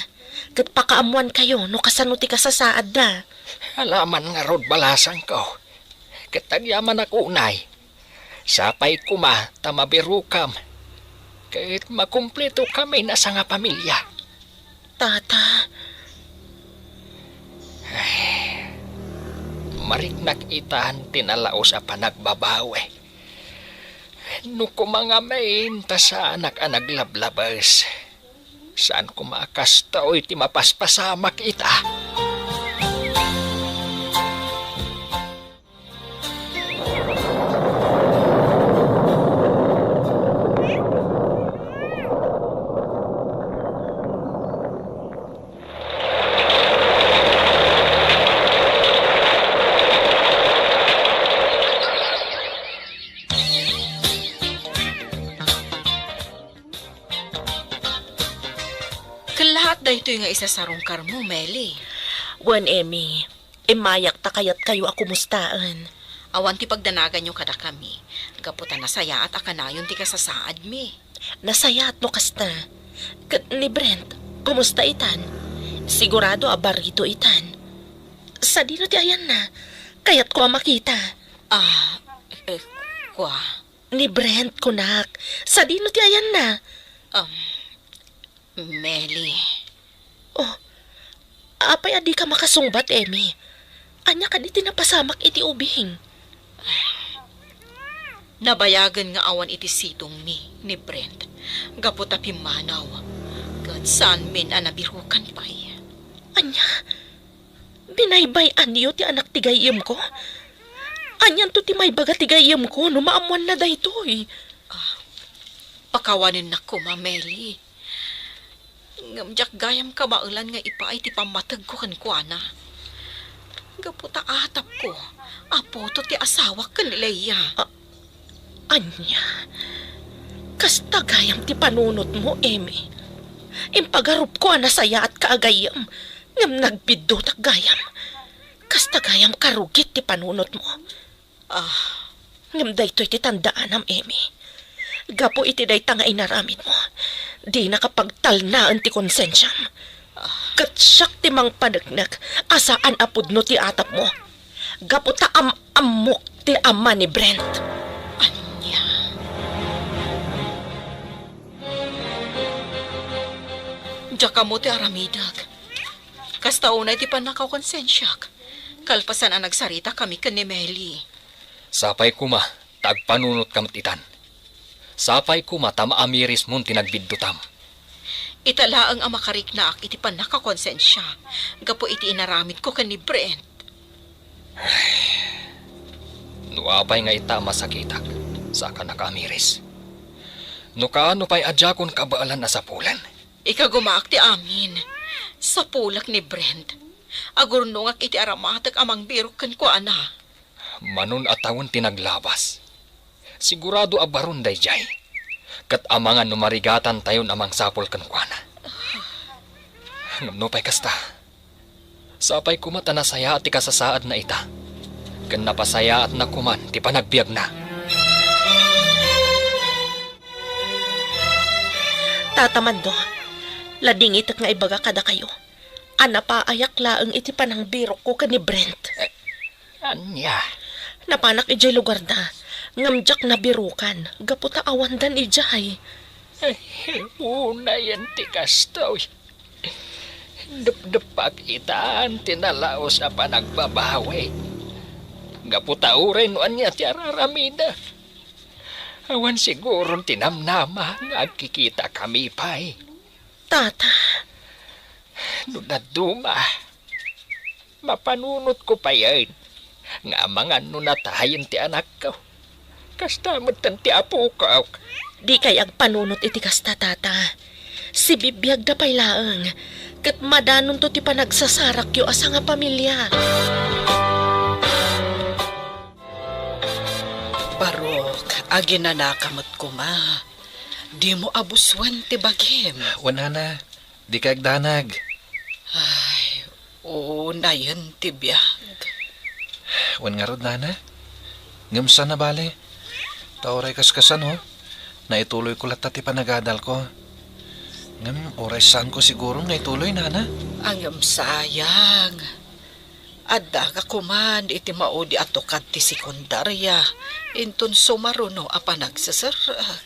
Kat pakaamuan kayo no kasano ti kasasaad da. Alaman nga rod balasang kaw. Katagyaman ako unay. Sapay kuma, tamabirukam. Kahit makumpleto kami na sa nga pamilya. Tata, Mariknak itan tinalao sa panagbabawe. No kumanga main ta sa anak anag lablabas. Saan kumakas tao'y ti mapaspasamak ita. Kalahat da ito isa sarong karmo, Meli. Wan, Emi. Imayak ta kayat kayo ako mustaan. Awan ti pagdanagan nyo kada kami. Gaputan na saya at akanayon ti kasasaad mi. Nasaya at no kasta. Kat ni Brent, kumusta itan? Sigurado abarito itan. Sa dino ti ayan na, kayat ko makita. Kwa. Ni Brent, kunak. Sa dino ti ayan na. Meli. Oh, apay adi ka makasungbat, Emi. Anya ka di tinapasamak iti ubing. Nabayagan nga awan iti sitong ni Brent. Gaputa pimanaw. Kat saan min anabirukan pa'y. Anya, binaybay anyo ti anak ti gayem ko. Anyan to ti may baga ti gayem ko no maamuan na daytoy. Pakawanin na ko, Mameli. Ngamjak gayam ka baulan nga ipaay ti pamatag ko kan kuana. Gaputa atap ko. Apo to ti asawa kan Leia. Anya, kasta gayam ti panunot mo, Emi. Impagarup ko anasaya at kaagayam. Ngam nagbiddo tak gayam. Kasta gayam karugit ti panunot mo. Ngam daytoy ti tandaanam, Emi. Gapo iti day tanga inaramid mo. Di nakapagtalnaan ti konsensyam. Katsyak ti mang panagnak, asaan apod no ti atap mo. Gapo ta amok ti ama ni Brent. Anya. Diyaka mo ti aramidag. Kasta unay ti panakakonsensyak. Kalpasan ang nagsarita kami kan ni Meli. Sapay kuma, tagpanunot kamot itan. Sapay kuma, tama amiris mon tinagbiddutam. Itala ang amakarik na ak iti panakakonsensya. Gapo iti inaramid ko kan ni Brent. Nuapay nga ita masakitak, saka nakamiris. No kaano pa'y adyakon kabaalan na sa pulan. Ikagumaak ti amin. Sa pulak ni Brent. Agurnungak iti aramatag amang birok kan ko ana. Manon atawon tinaglabas. Sigurado abaron day jay. Kat amangan numarigatan tayo namang sapol kan kuana. Ngamno pa'y kasta. Sapay kumata na saya at ikasasaad na ita. Kan napasaya at nakuman ti panagbiag na. Tatamando, lading itak nga ibaga kada kayo. Ana pa ayak laeng iti panang birok ko ka ni Brent. Anya? Napanak ijay lugar na. Ngamjak na birukan. Gaputa awandan ijay. Una yan ti kastoy. Dep-depak itaan tinalaos sa panagbabawi. Gaputa uray no anya ti araramida. Awan siguro tinamnama nga agkikita kami pa'y. Tata, No naduma. Mapanunot ko pa yan. Nga mga nunatayin ti anak ko. Kasta matan ti apo ko. di kay agpanunot iti kasta, tata. Si bibiyag da pay laeng. Kat madanon to ti panagsasarak yo asa nga pamilya. Barok, aginanakamot ko ma. Di mo abuswan ti bagim. Wala na. Di ka agdanag. Ay, oo na yan ti biyag. Wan nga rod, nana. Ngamsa na bale. Taoray kaskasan, ho. Naituloy ko lahat ti panagadal ko. Ngam, oray saan ko siguro nga ituloy, nana. Ang sayang. Adda ka kuman iti maudi atokat ti sekundarya. Inton sumaruno a panagsasarak.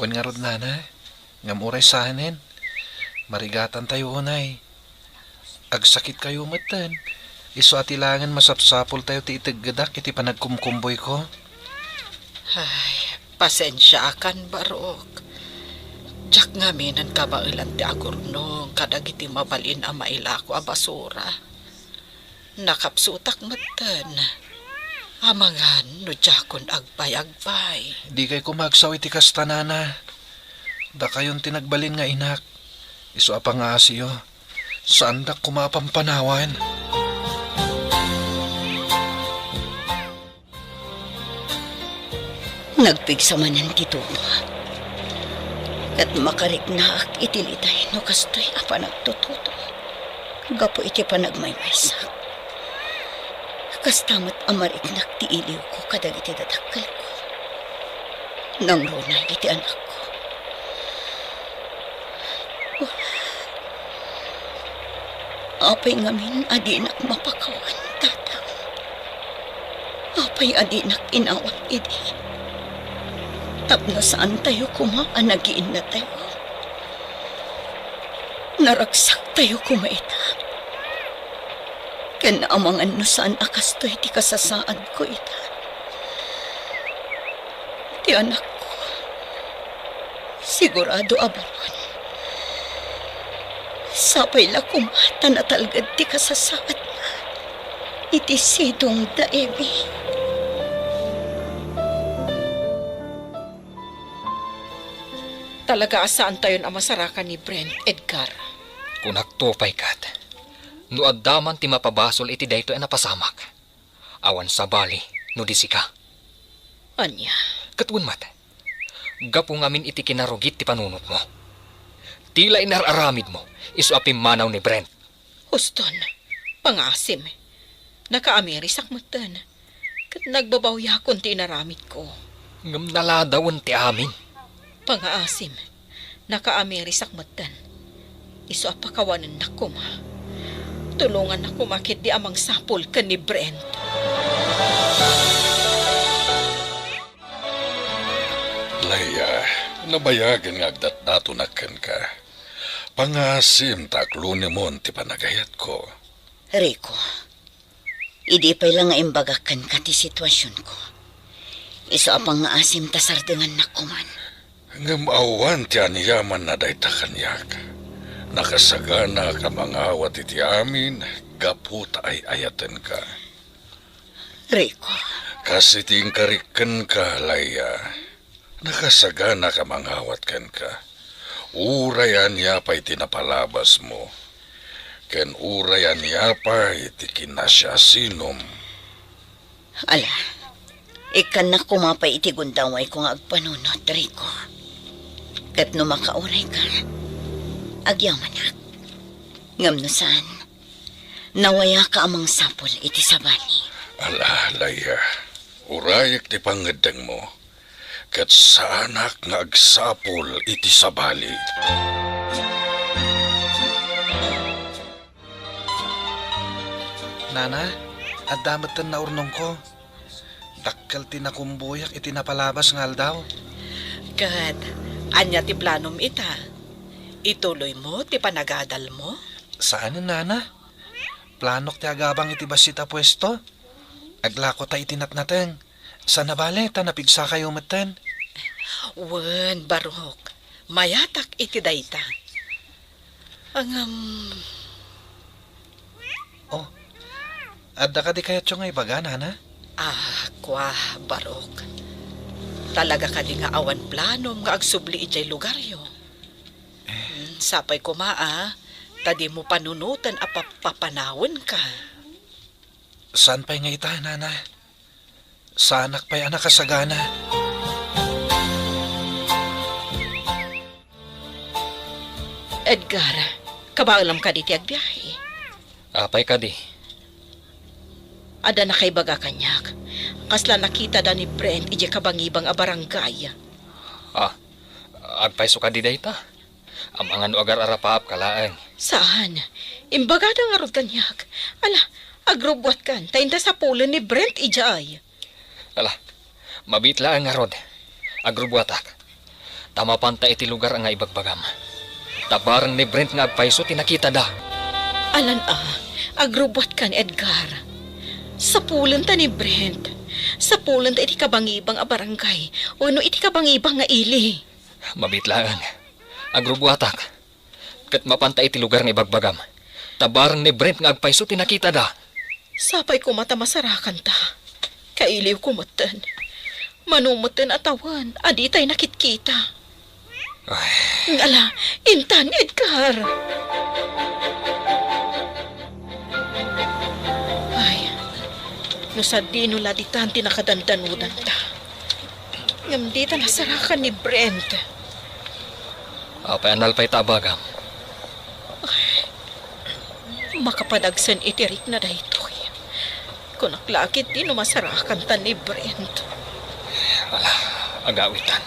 Wan nga rod, nana. Ngam, oray sahanin. Marigatan tayo, unay. Agsakit kayo matan. Iso atilangan masapsapol tayo ti itiggadak iti panagkumkumboy ko. Ay, pasensya kan barok. Diyak nga minan kabailan ti agurnong kadag iti mabalin a mailako a basura. Nakapsutak matan. Amangan no diyakon agbay-agbay. Di kay kumagsaw iti kastanana. Da kayon tinagbalin nga inak. Iso apa nga asiyo. Saan da kumapampanawan? Nagpigsamanan ti Tuno. Kat makariknaak itilitay no kastoy apa nagtututo. Gapo iti panagmaymaysak. Kastamat amarik naktiiliw ko kadag iti dadakkel ko. Nang runay iti anak ko. Apay ngamin adinak mapakawan, tatang. Apay adinak inawat idi. Tapno saan tayo kumaan nagiin na tayo. Naragsak tayo kumaita. Ken amangan no saan akas to iti kasasaad ko ita. Ti anak ko. Sigurado aburon. Sapay la kumata na talgad ti kasasaad na. Iti sidong daebi. Talaga asaan tayo na masarakan ni Brent, Edgar? Kung nagtupay kat, no addaman ti mapabasol iti dayto ay napasamak. Awan sa bali, no di sika. Anya? Katun mat, gapo ngamin iti kinarugit ti panunot mo. Tila inararamid mo, iso apim manaw ni Brent. Huston, pangasim. Nakaamirisak matan. Kat nagbabawya kon ti inaramid ko. Ngam naladawan ti amin. Pangaasim, nakaamirisak matan. Iso apakawanan na kuma. Tulungan na kumakit di amang sapol ka ni Brent. Leia, nabayagan nga agdat-datunakan ka. Pangasim taklo ni mon ti panagayat ko. Rico, idi pa lang nga imbagakan ka ti sitwasyon ko. Iso apang nga asim tasardengan na kuman. Ngamawan ti aniyaman na dayta kanyak. Nakasagana ka mga awat iti amin, gaputa ay ayaten ka. Rico, Kasi tingkarikan ka, Leia. Nakasagana ka mga awat ken ka. Urayan niya pa iti napalabas mo. Ken urayan niya pa iti kinasya sinom. ala, ikan na kumapay iti gundaway ko nga agpanunot, Rico. Kat no makauray ka, agyaman na. Ngam no saan, nawaya ka amang sapol iti sabani. Ala, Leia, urayak ti pangadang mo. Kat saanak nga agsapol iti sabali. Nana, at damat na urnong ko. Dakkel tinakumbuyak iti napalabas nga aldaw. Kat, anya ti planom ita. Ituloy mo ti panagadal mo. Saan nana? Planok ti agabang iti basita pwesto. Aglako ta itinatnateng. Sa nabale ta napigsa kayo maten. Wen, barok. Mayatak iti dayta. Oh, adda ka di kayat yung nga ibaga, nana? Kwa, barok. Talaga ka di nga awan planom nga agsubli ijay lugaryo. Sapay kumaa, tadi mo panunutan apapapanawon ka. Saan pa'y nga ita, nana? Sanak pa'y anak kasagana. Edgar, kabaalam ka diti agbiyahe. Apay ka di. Ada na kay baga kanyak. Kasla nakita da ni Brent ije kabangibang a barangay. Agpay so ka di dayta. Amangan o agar arapaap kalaang. Saan? Imbaga da nga rod kanyak. Ala, agrobwat kan. Tainta sa pulo ni Brent ijay. Ala, mabitla ang arod. Agrubuatak. Tama panta iti lugar ang nga ibagbagam. Tabarang ni Brent nga agpayso tinakita da. Alan agrobwat kan Edgar. Sa pulan ta ni Brent. Sa pulan ta iti kabangibang a barangay. Uno iti kabangibang nga ili. Mabitlaan. Agrubuatak. Kat mapanta iti lugar nga ibagbagam. Tabarang ni Brent nga agpayso tinakita da. Sapay ko mata masarakan ta. Kailiw ko matan. Manumutan atawan. Adi tay nakitkita. Ngala, intan Edgar. Ay, no sa di nula di tanti nakadandanudan ta. Ngam di ta nasarakan ni Brent. Apay anal pa'y tabagam. Makapanagsan itirik na daytoy. Kung naklakit di no masarakan tan ni Brent. Ala, agawitan.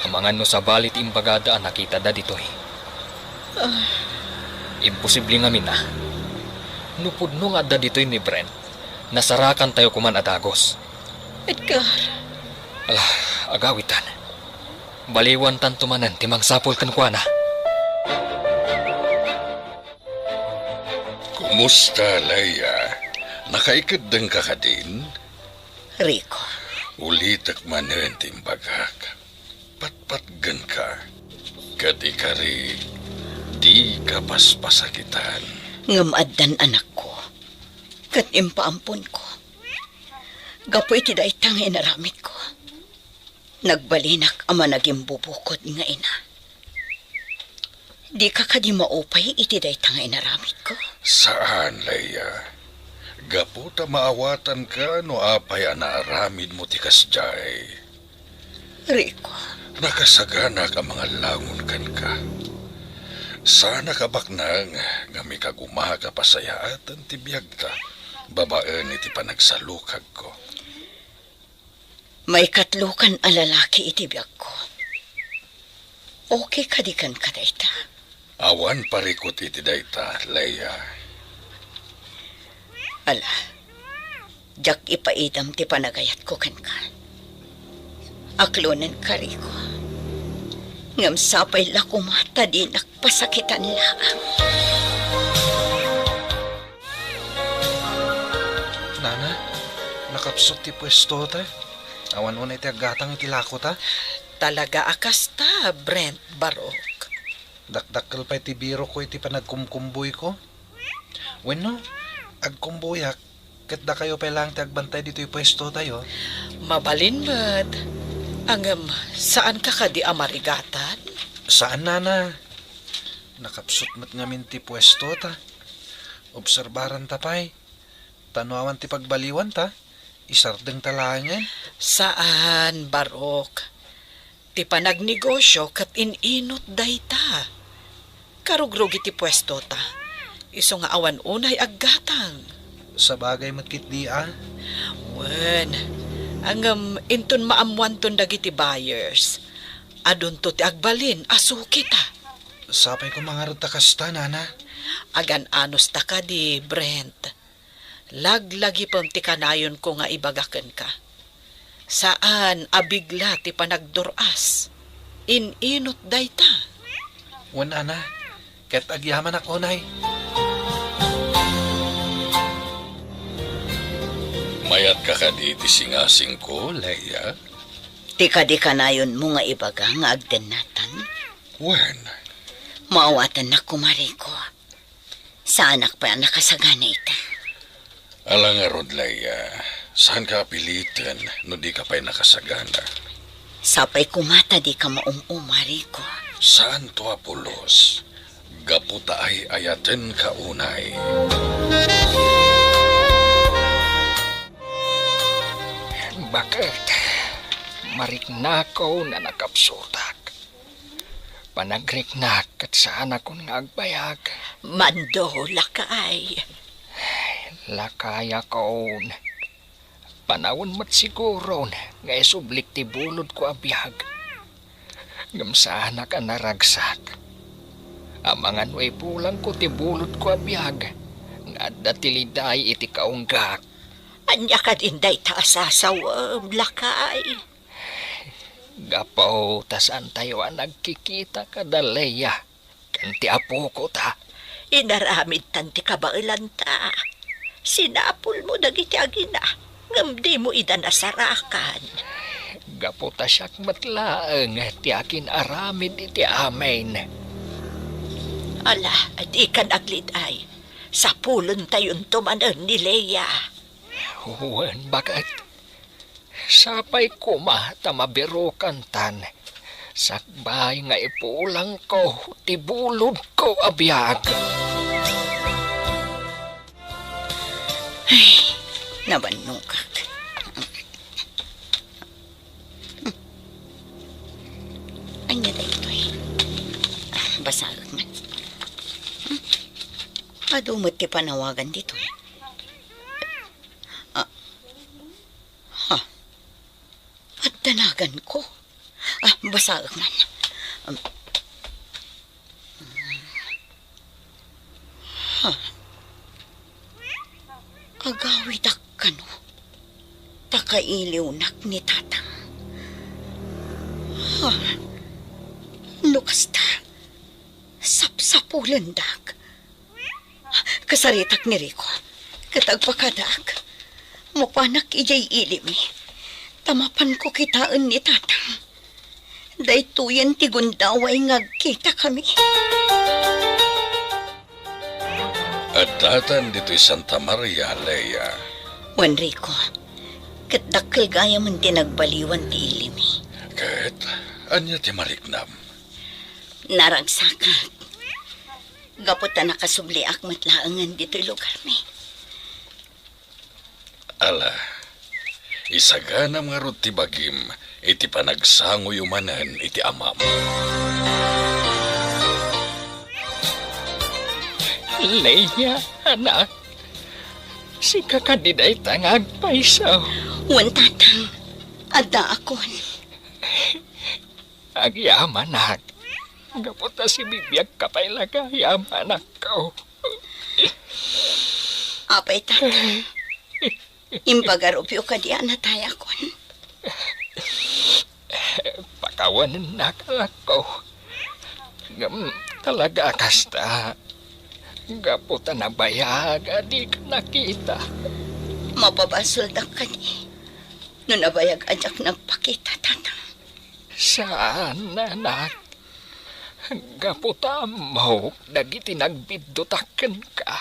Amangan no sa balit imbagada ang nakita da ditoy. Imposible nga mina. Nupod no nga da ditoy ni Brent. Nasarakan tayo kuman adagos. Edgar, Ala, agawitan. Baliwan tan tumanan timang sapol kan kuana. Kumusta, Leia? Nakaikadang ka din? Rico, Ulitak manen timbagak. Patpatgan ka. Kadi kari, di ka paspasakitan. ngamaddan anak ko. Kat impaampon ko. Gapoy ti daitang inaramit ko. Nagbalinak ama naging bubukod nga ina. Di ka kadi maupay iti daitang inaramit ko. Saan, Leia? Gaputa maawatan ka no apay anaaramid mo tikas jay. Rico, Nakasagana ka mga langon kan ka. Sana kabaknang nga may kagumaha ka pasayaatan tibiyag ta. Babaan iti panagsalukag ko. may katlukan a lalaki iti biyag ko. Okay kadikan ka dayta. Awan parikot iti dayta, Leia. Ala, jak ipaidam ti panagayat ko kan ka. Aklonan ka, Rico. Ngam sapay la kumata di nakpasakitan laang. Nana, nakapsot ti pwesto ta. Awan unay ti agatang iti lako ta. Talaga akas ta, Brent Barok. Dakdakkel pa iti biro ko iti panagkumkumboy ko. Wenno, agkumboyak. Kat da kayo pa lang ti agbantay dito yung pwesto tayo. Mabalin mo't. Saan ka di amarigatan? Saan, Nana? Nakapsot mo't ngamin ti pwesto ta. Obserbaran ta pa'y. Tanuawan ti pagbaliwan ta. Isardeng talangan. Saan, Barok? Ti panagnegosyo kat ininot dayta. Karugrog iti pwesto ta. Iso nga awan unay aggatang. Sa bagay matkit di Wen, inton maamuan ton dagiti buyers. Adun to ti agbalin, asuki ta. Sapay ko mga kasta, Nana. Agan anos ta ka di, Brent. Laglagi pam ti kanayon ko nga ibagaken ka. Saan abigla ti panagdoras? Ininot dayta. Wan, Ana. Ket agyaman ako, Nay. Mayat ka kadi ti singasing ko, Leia. Di kanayon mo nga ibaga nga agdanatan. Wen, Maawatan na kumari ko. Sa anak pa nakasagana ita. alang nga rod, Leia. Saan ka apilitan no di ka pa'y nakasagana? Sapay kumata di ka maumumari ko. Saan to apulos? Gaputa ay ayaten ka unay. Bakit? Mariknakaw na nakapsutak. Panagriknak at saan akong agbayag. Mando, lakay. Lakaya kaon. Panawon mat siguro nga isublik ti bulod ko abiyag. Gamsana ka naragsak. Amangan way pulang ko ti bulod ko abiyag. Nga datiliday iti kaunggak. Anya ka din day taasasawam, lakay. Gapaw tasan tayo ang nagkikita ka daleya. Kanti apo ko ta. Inaramid tanti kabailan ta. Sinapul mo dagiti agina. Ngamdi mo ida nasarakan. Gaputa siyak matlaang ti akin aramid iti amen. Ala, di kan aglid ay. Sa pulon tayon tumanan ni Leia. Huwan, bakit? Sapay ko matamabiro kantan. Sakbay nga ipulang ko, tibulod ko abiyag. Ay, nabanukak. Anya da ito eh. Basagod man. Adumot ti panawagan dito. At danagan ko. Basa man. Agawid ak kano. Takailiw nak ni tatang. Nukasta. Sapsapulandag. Kasaritak ni Rico. Katagpakadag. Mupanak ijay ilimi. Tamapan ko kitaan ni tatang. Daytoyan ti gundaway ngagkita kami. At datan dito'y Santa Maria, Leia. Juan Rico, katdakkel gaya man tinagbaliwan ti ilimi. Ket, anya ti mariknam. Naragsakat. Gaputa nakasubli akmat laangan dito'y lugar mi. Ala, isaganam nga rod ti bagim, iti panagsango yumanan iti amam. Leia, anak. Si kakadiday tangag paisaw. Juan tatang, adda akon. Agyaman, anak. Gaputa si bibiyag kapailaga, yaman ako. Apay tatang. Impagarupyo ka di anatay akon. Pakawanan na ako. Talaga kasta. Gaputa na bayag, di ka nakita. Mapabasol da ka ni. No nabayag ajak nagpakita tatang. Saan, anak? Gaputa mo, dagiti nagbidutaken ka.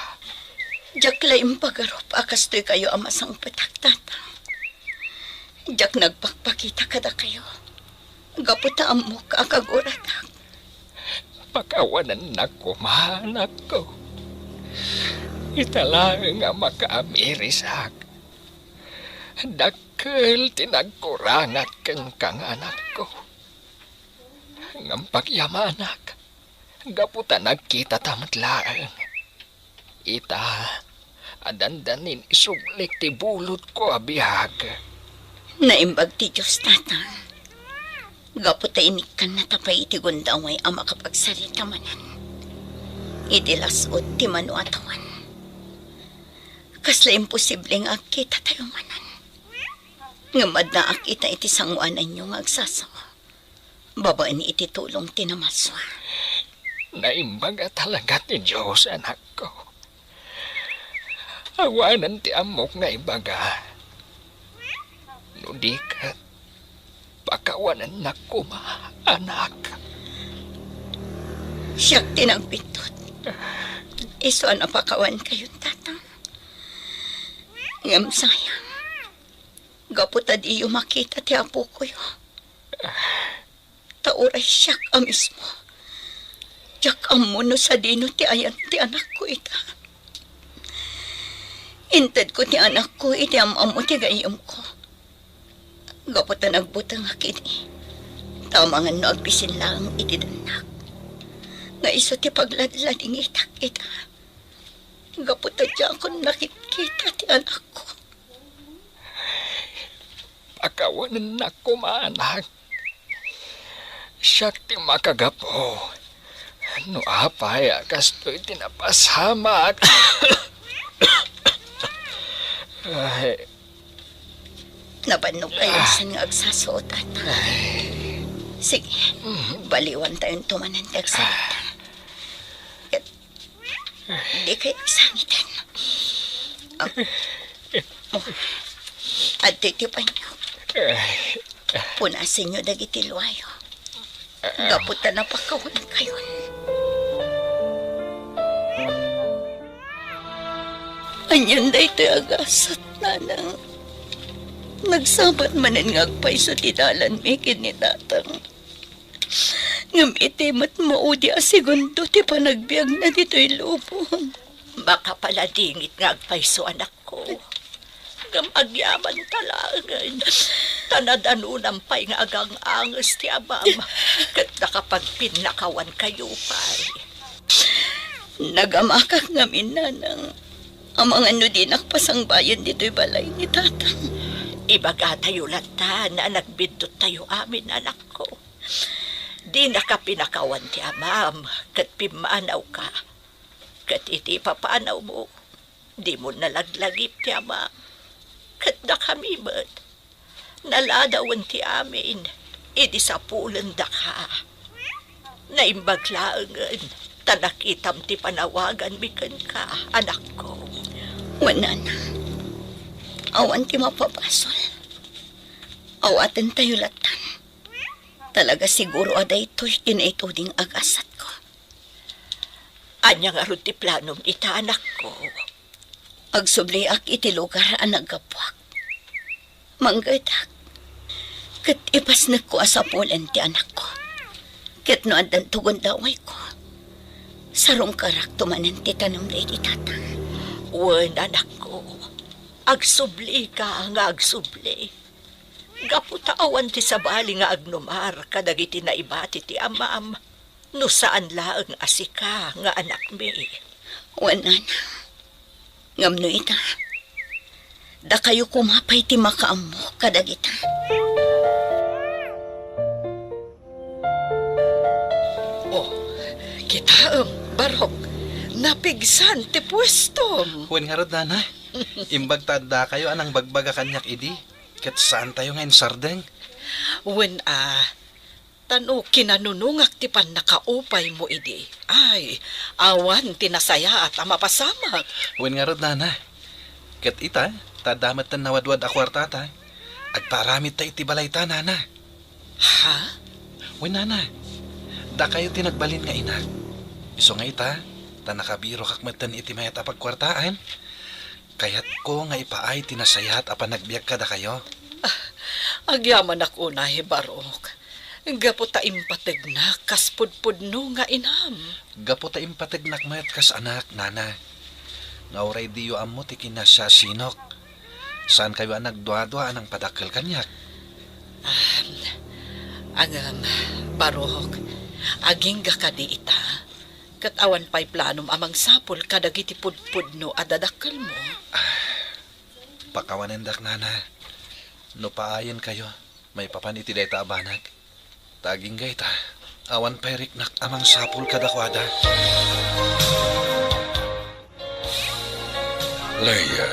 Jak laing pagarup akas to'y kayo amasang petak tatang. Jak nagpakpakita kada kayo. Gaputa mo kakaguratak. Pakawanan na ko, mahanak ko. Italang nga makaamirisak. Dakkel tinagkurangat kang anak ko. Ngam pagyamanak, gaputa nagkita tamatlaan. Ita, adandanin isublik ti bulot ko abihag. Naimbag ti Diyos tatang. Gaputa inikan na tapay iti gundaway ang makapagsalita manan. Iti lasot ti manuatawan. Kasla imposibleng agkita tayo manan. Ngamad na akita iti sanguanan nyo ngagsasawa. Babaan iti tulong tinamaswa. Naimbaga talaga ti Diyos, anak ko. Awanan ti amok nga ibaga. Nudikat, pakawanan na kuma, anak. Siyak tinagbitot. Iso na pakawan kayo, tatang. Ngam sayang. Gaputa di yung makita ti apo ko yun. Tauray siyak mismo. Siyak amuno sa dino ti ayan ti anak ko ita. Inted ko ti anak ko iti amamo ti gayom ko. Gaputa nagbutang akini. Tama nga no agbisin lang iti danak. Nga iso ti pagladlading itak ita. Gaputa di ako nakikita ti anak ko. Pakawanan na kumanak. Siyak ti makagapo. No apay kastoy tinapasamak. Ay, Nabanog kayo sa nga agsasuot at. Sige, baliwan tayong tumanan ti agsalita. Di kayo sangitan. At titipan niyo. Punasin niyo dagiti luwayo. Gaputan na pakawan kayo. Anyan da ito agasat nanang. Nagsabat manan ngagpay sa tinalan mi kinitatang. Ngam itimat maudi a segundo ti panagbiag na dito'y lubong. Baka pala dingit nga agpaiso anak ko. Ngam agyaman talagan. Tanadanunang pa'y nga agang angas ti abam. Kat nakapagpinakawan kayo pa'y. Nagamakak ngamin nanang ang mga nudinak pasang bayan dito'y balay ni tatang. Ibaga tayo lata na nagbindot tayo amin, anak ko. Di na ka pinakawan ti amam, kat pimanaw ka. Kat iti papanaw mo, di mo nalaglagip ti amam. Kat na kami mo't, naladawan ti amin, idi sa pulan da ka. Naimbaglaangan, tanakitam ti panawagan bikan ka, anak ko. Wanan. Awan ti mapapasol. Awatan tayo latan. Talaga siguro aday to'y kinaituding agasat ko. Anya nga ron ti planom ita, anak ko. Agsubliak iti lugar ang naggapuak. Manggadak. Kat ipas ko asapulan ti anak ko. Kat no andan tugon daway ko. Sarong karak tumanan ti tanong day di tatang. Wen, anak ko. Agsubli ka nga agsubli. Gaputaawan ti sabali nga agnumar kadagiti na ibati ti amam. No saan laang asika nga anak mi. Wanan. Ngamno ita. Da kayo kumapay ti makaamo kadagita. Oh, kita barok. Napigsan ti pwestom. Wen nga rod, Nana. Imbag tada kayo anang bagbaga kanyak idi. Kat saan tayo ngayon sardeng? Wen tano kinanunungak ti pan nakaupay mo idi. Ay, awan tinasaya at amapasamak. Wen nga rod, Nana. Kat ita, tadamat tan nawadwad a kwartata. Agparamit ta iti balay ta, Nana. Ha? Wen, Nana. Da kayo tinagbalin nga ina. Iso nga ita, ta nakabiro kakmatan iti mayat apagkwartaan. Kayat ko nga ipaay tinasayat apan nagbiag ka da kayo. Agyaman ako na barok. Gapo ta impateg na kaspudpudno nga inam. Gapo ta impateg nakmayat kas anak, Nana. Nga oray diyo amo ti kinasya sinok. Saan kayo ang nagdwa-dwa anang padakkel kanyak? Barok, aging ka di ita. Kat awan pa'y planom amang sapol kadagiti pudpudno adadakkel mo. Pakawanendak, Nana. No paayan kayo, may papaniti day ta abanag. Taging gay ta, awan pa'y riknak amang sapol kadakwada. Leia,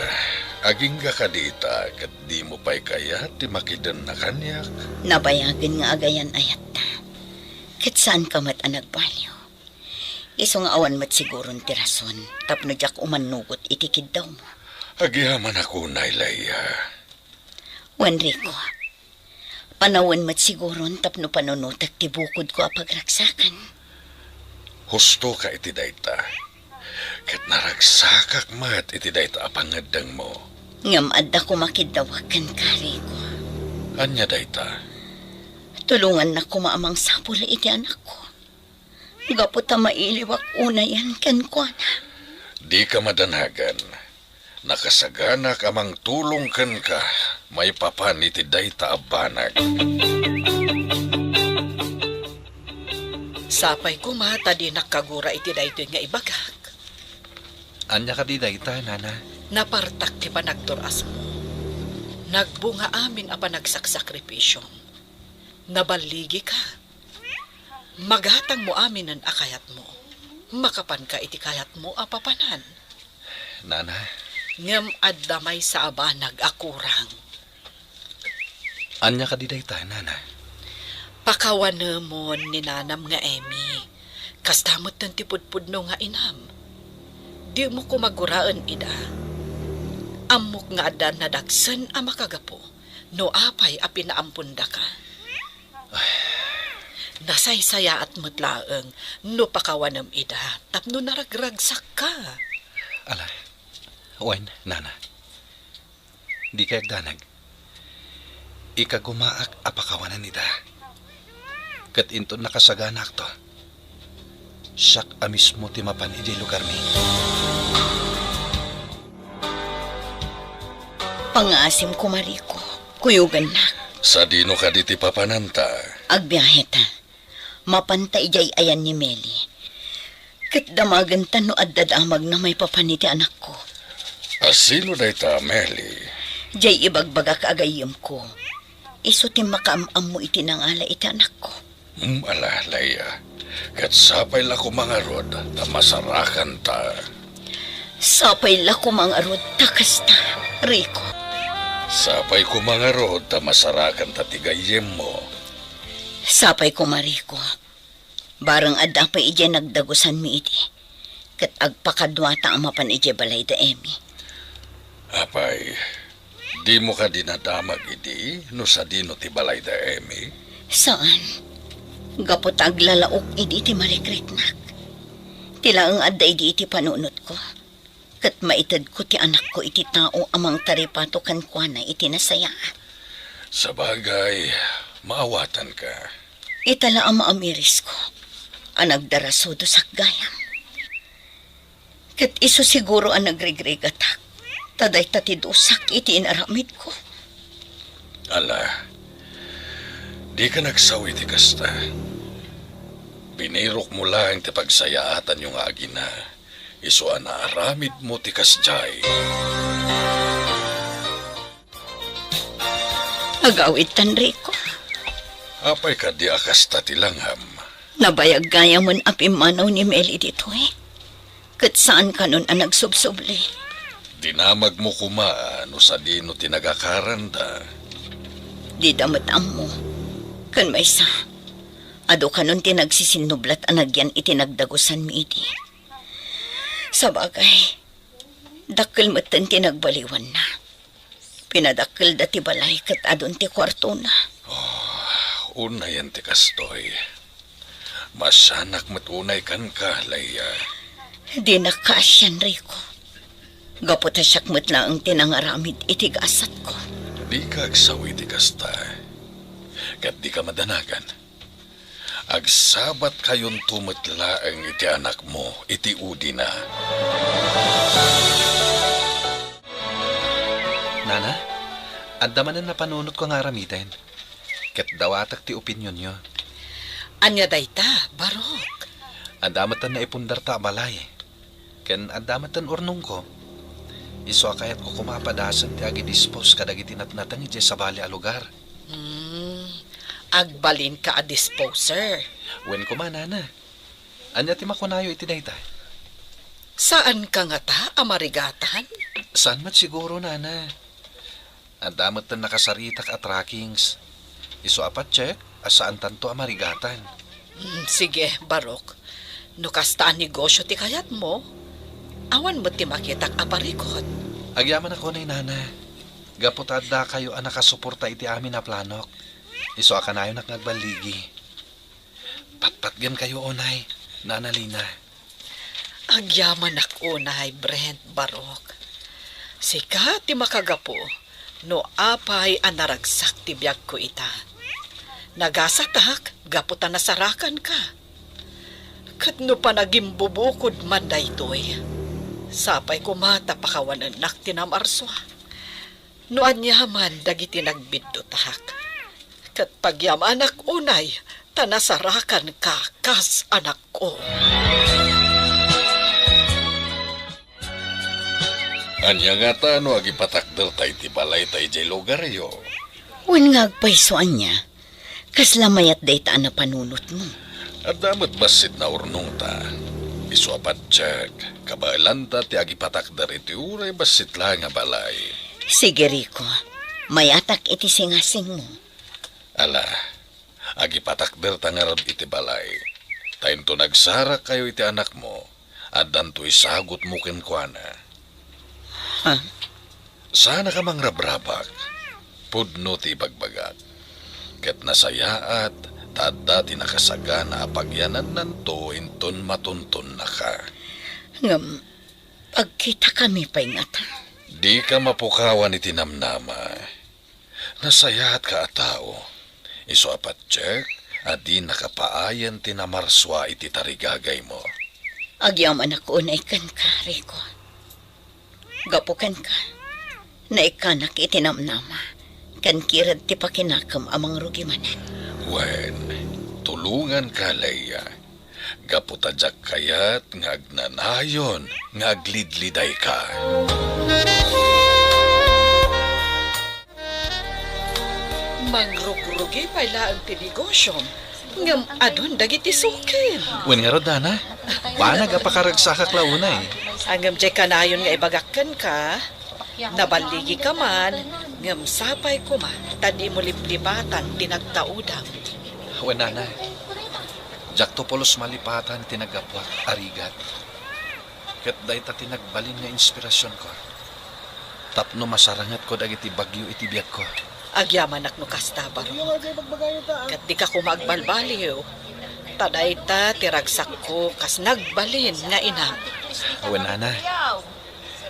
aging ka dita kat di mo pa'y kaya ti makidan na kanyak. Nabayagan nga agayan ayat ta. Kat saan ka mat ang nagbalyo? Iso nga awan mat siguron ti rason. Tapno jak umanugot itikid daw mo. Agyaman ako na, Leia. Wan Rico, panawan mat siguron tapno panunutak ti bukod ko apagraksakan. Husto ka iti dayta. Kat naragsakak mat iti dayta apangadang mo. Ngam adda ko makidawakan ka, Rico. Anya dayta? Tulungan na ko maamang sapula iti anak ko. Gapo ta mailiwak una yan kan ko na. Di ka madanagan. Nakasagana ka mang tulong kan ka. May papan iti dayta abanag. Sapay ko mata di nakagura iti daytoy nga ibagak. Anya ka di dayta, Nana. Napartak ti panagturas mo. Nagbunga amin a panagsakripisyon. Nabaligi ka. Maghatang mo amin ang akayat mo. Makapan ka iti kayat mo apapanan. Nana. Ngem addamay sa abanag akurang. Anya ka di dayta, Nana. Pakawanemon ni nanam nga Emi. Kastamot ng tipudpudno nga inam. Di mo ko maguraan ida. Amok nga adan na dagsen a makagapo. No apay a pinaampunda ka. Nasaysaya at mutlaeng no pakawanam ida. Tapno naragragsak ka. Alay. Wen, Nana. Di kayag danag. Ikagumaak apakawanan nida. Kat into nakasaganak to. Siyak amis mo timapan iti lugar mi. Pangasim ko, Mariko. Kuyugan na. Sa dino ka diti papananta. Agbiyahe ta. Mapanta ijay ayan ni Meli. Kat damagan tano at dadamag na may papaniti anak ko. Asino day ta, Meli? Jay ibagbaga kaagayom ko. Iso ti makaamam mo itinangala iti anak ko. Ala, Laya. Kat sapay la ko mga rod, ta masarakan ta. Sapay la ko mga rod takas ta, Rico. Sapay ko mga rod, ta masarakan ta tigayem mo. Sapay ko, Mariko. Barang adda pa ije nagdagusan mi iti. Kat agpakadwata ang mapan ije balay da emi. Apay, di mo ka dinadamag idi, no sa dino ti balay da emi. Saan? Gapot aglalaok idi ti marikritnak. Tila ang adda idi iti panunot ko. Kat maitad ko ti anak ko iti tao amang taripato kankwana iti nasayaan. Sa bagay, maawatan ka. Itala ang maamiris ko. Ang nagdaraso do sakgayam. Kat iso siguro ang nagrigrigatak. Taday tatidusak iti inaramid ko. Ala, di ka nagsawi ti kasta. Binirok mo lang ti pagsayaatan yung agina. Iso ana aramid mo ti kasjay. Agawid tan, Rico. Apay ka di akasta ti langham. Nabayag gaya mon apimanaw ni Meli dito eh. Kat saan ka nun ang nagsubsubli? Dinamag mo kumaan no sa dino tinagakaranda. Di damatam mo. Kan may sa. Ado ka nun tinagsisinublat anagyan itinagdagusan mi iti. Sa bagay, dakil matan tinagbaliwan na. Pinadakil dati balay kat adon ti kwarto na. Una yan ti kastoy. Masanak matunay kan ka, Laya. Di nakasyan, Rico. Gapot asyak mo't lang ang tinangaramid itigasat ko. Di ka agsawi ti kasta. Kat di ka madanagan. Agsabat kayon tumatla ang iti anak mo, iti udi na. Nana, adamanan na panunot ko nga aramitin. Ket dawatak ti opinyon nyo. Anya dayta, barok. Adamatan na ipundar ta balay. Ken adamatan urnong ko. Iso akayat ko kumapadasan ti agi dispose kadagiti natnatang ije sa bali a lugar. Agbalin ka a disposer. Wen ko manana. Anya ti makunayo iti dayta. Saan ka nga ta, amarigatan? Saan mat siguro, nana? Adamatan nakasaritak at trackings. Iso apat check, asaan tanto amarigatan. Sige, barok. No kastaan negosyo ti kayat mo, awan mo ti makitak aparikot. Agyaman ako na nana. Gaputadda kayo ang nakasuporta iti amin na planok. Iso akanayo nagbaligi. Patpatgan kayo onay, Nana Lina. Agyaman ako na Brent, barok. Sika ti makagapo, no apay ang naragsak ti biyag ko ita. Nagasatak, gaputan nasarakan ka. Kat no pa naging bubukod man da ito'y. Sapay kumata pakawanan nak tinamarswa. No anyaman dagiti nagbiddo tahak. Kat pagyam anak unay, tanasarakan ka kas anak ko. Anya nga ta no agipatakder tay ti balay tay jay lugaryo. Wen nga agpaysoan niya. Kaslamayat dayta na panunot mo. At damat basit na urnong ta. Iso apat check. Kabailan ta ti agipatakder iti uray basit lang nga balay. Sige, Rico. Mayatak iti singasing mo. Ala, agipatakder ta nga rab iti balay. Tayo to nagsara kayo iti anak mo. At danto isagot mo kenkwana. Ha? Sana ka mang rabrabak. Pudno ti bagbagak. Ket nasayaat, tada ti nakasagana apagyanan nanto inton matunton na ka. Ngam, pagkita kami pa ingata. Di ka mapukawan iti namnama. Nasayaat ka a tao. Iso apat check, adi nakapaayan ti namarswa iti tarigagay mo. Agyaman ako na ikan ka, Rico. Gapukan ka. Na ikanak itinamnama. Kan kirad ti pakinakam amang rugimanan. Wen, tulungan ka, Leia. Gaputadyak kayat nga agnanayon nga aglidliday ka. Mangrugrugi pala ang tinegosyo. Ngam adon dagiti sukin. Wen nga rod, Nana. Banag apakaragsakak launay. Angam jay kanayon nga ibagakken ka. Nabaligi ka man. Ngam sapay ko man. Tadi mo liplipatan tinagtaudang. Wen, Nana. Jak to polos malipatan tinagapwat arigat. Ket dayta tinagbalin nga inspirasyon ko. Tapno masarangat ko dagiti bagyo iti biag ko. Agyaman no kasta baro. Kat di ka kumagbalbaliw. Tadayta tiragsak ko kas nagbalin nga inam. Wen, Nana.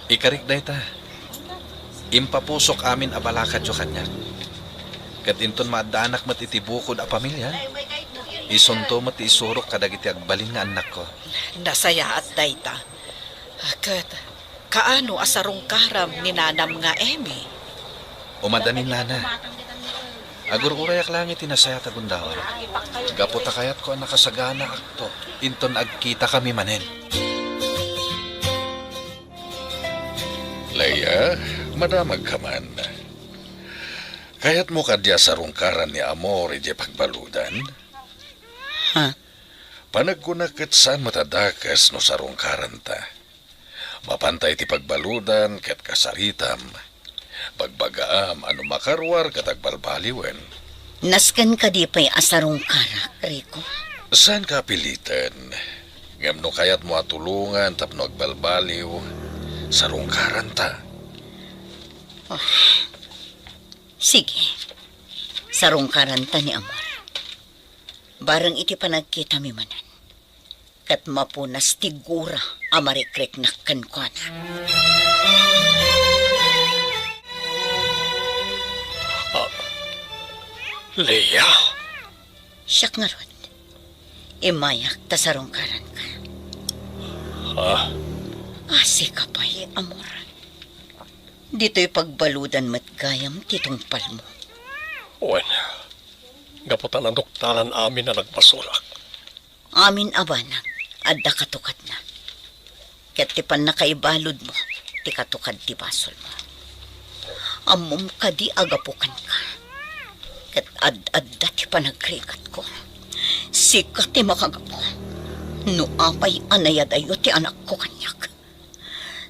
Ikarik dayta. Impapusok amin abalakad yo kanyak. Ket inton maadanak matitibukod a pamilya. Isunto mati isurok kadagiti agbalin nga anak ko. Nasaya at dayta. Kat kaano asarong karam ni nanam nga Emi. Umadanin, Nana. Agur-urayak lang itinasaya tagundawan. Gaputa kayat ko ang nakasagana akto. Inton agkita kami manen. Leia, madamag ka man. Kayat mo kadya sa rungkaran ni Amor iti pagbaludan? Ha? Panagkunakit saan matadakas no sa rungkaran ta. Mapantay ti pagbaludan ket kasaritam. Pagbagaam ano makarwar katagbalbaliwen. Naskan ka di pa'y asarong karak, Rico. Saan ka pilitan? Ngam no kayat mo atulungan tapno agbalbaliw sa rungkaran ta. Sige, sarong karanta ni Amor. Barang iti panagkita mi manan. Kat mapunas tigura amarikrek nakkan ko na. Leia, Siyak nga ron. Imayak ta sarong karan ka. Asi ka pa'y, Amor. Dito'y pagbaludan matgayam titong palmo. wen, gaputan ang doktaran amin na nagpasulak. Amin abanag, adda katukad na. Ket ti pan nakaibalod mo, ti katukad ti basol mo. Amom ka di agapukan ka. Ket ad-adda ti panagrigat ko. Sikat ti makagapo. No apay anayadayo ti anak ko kanyak.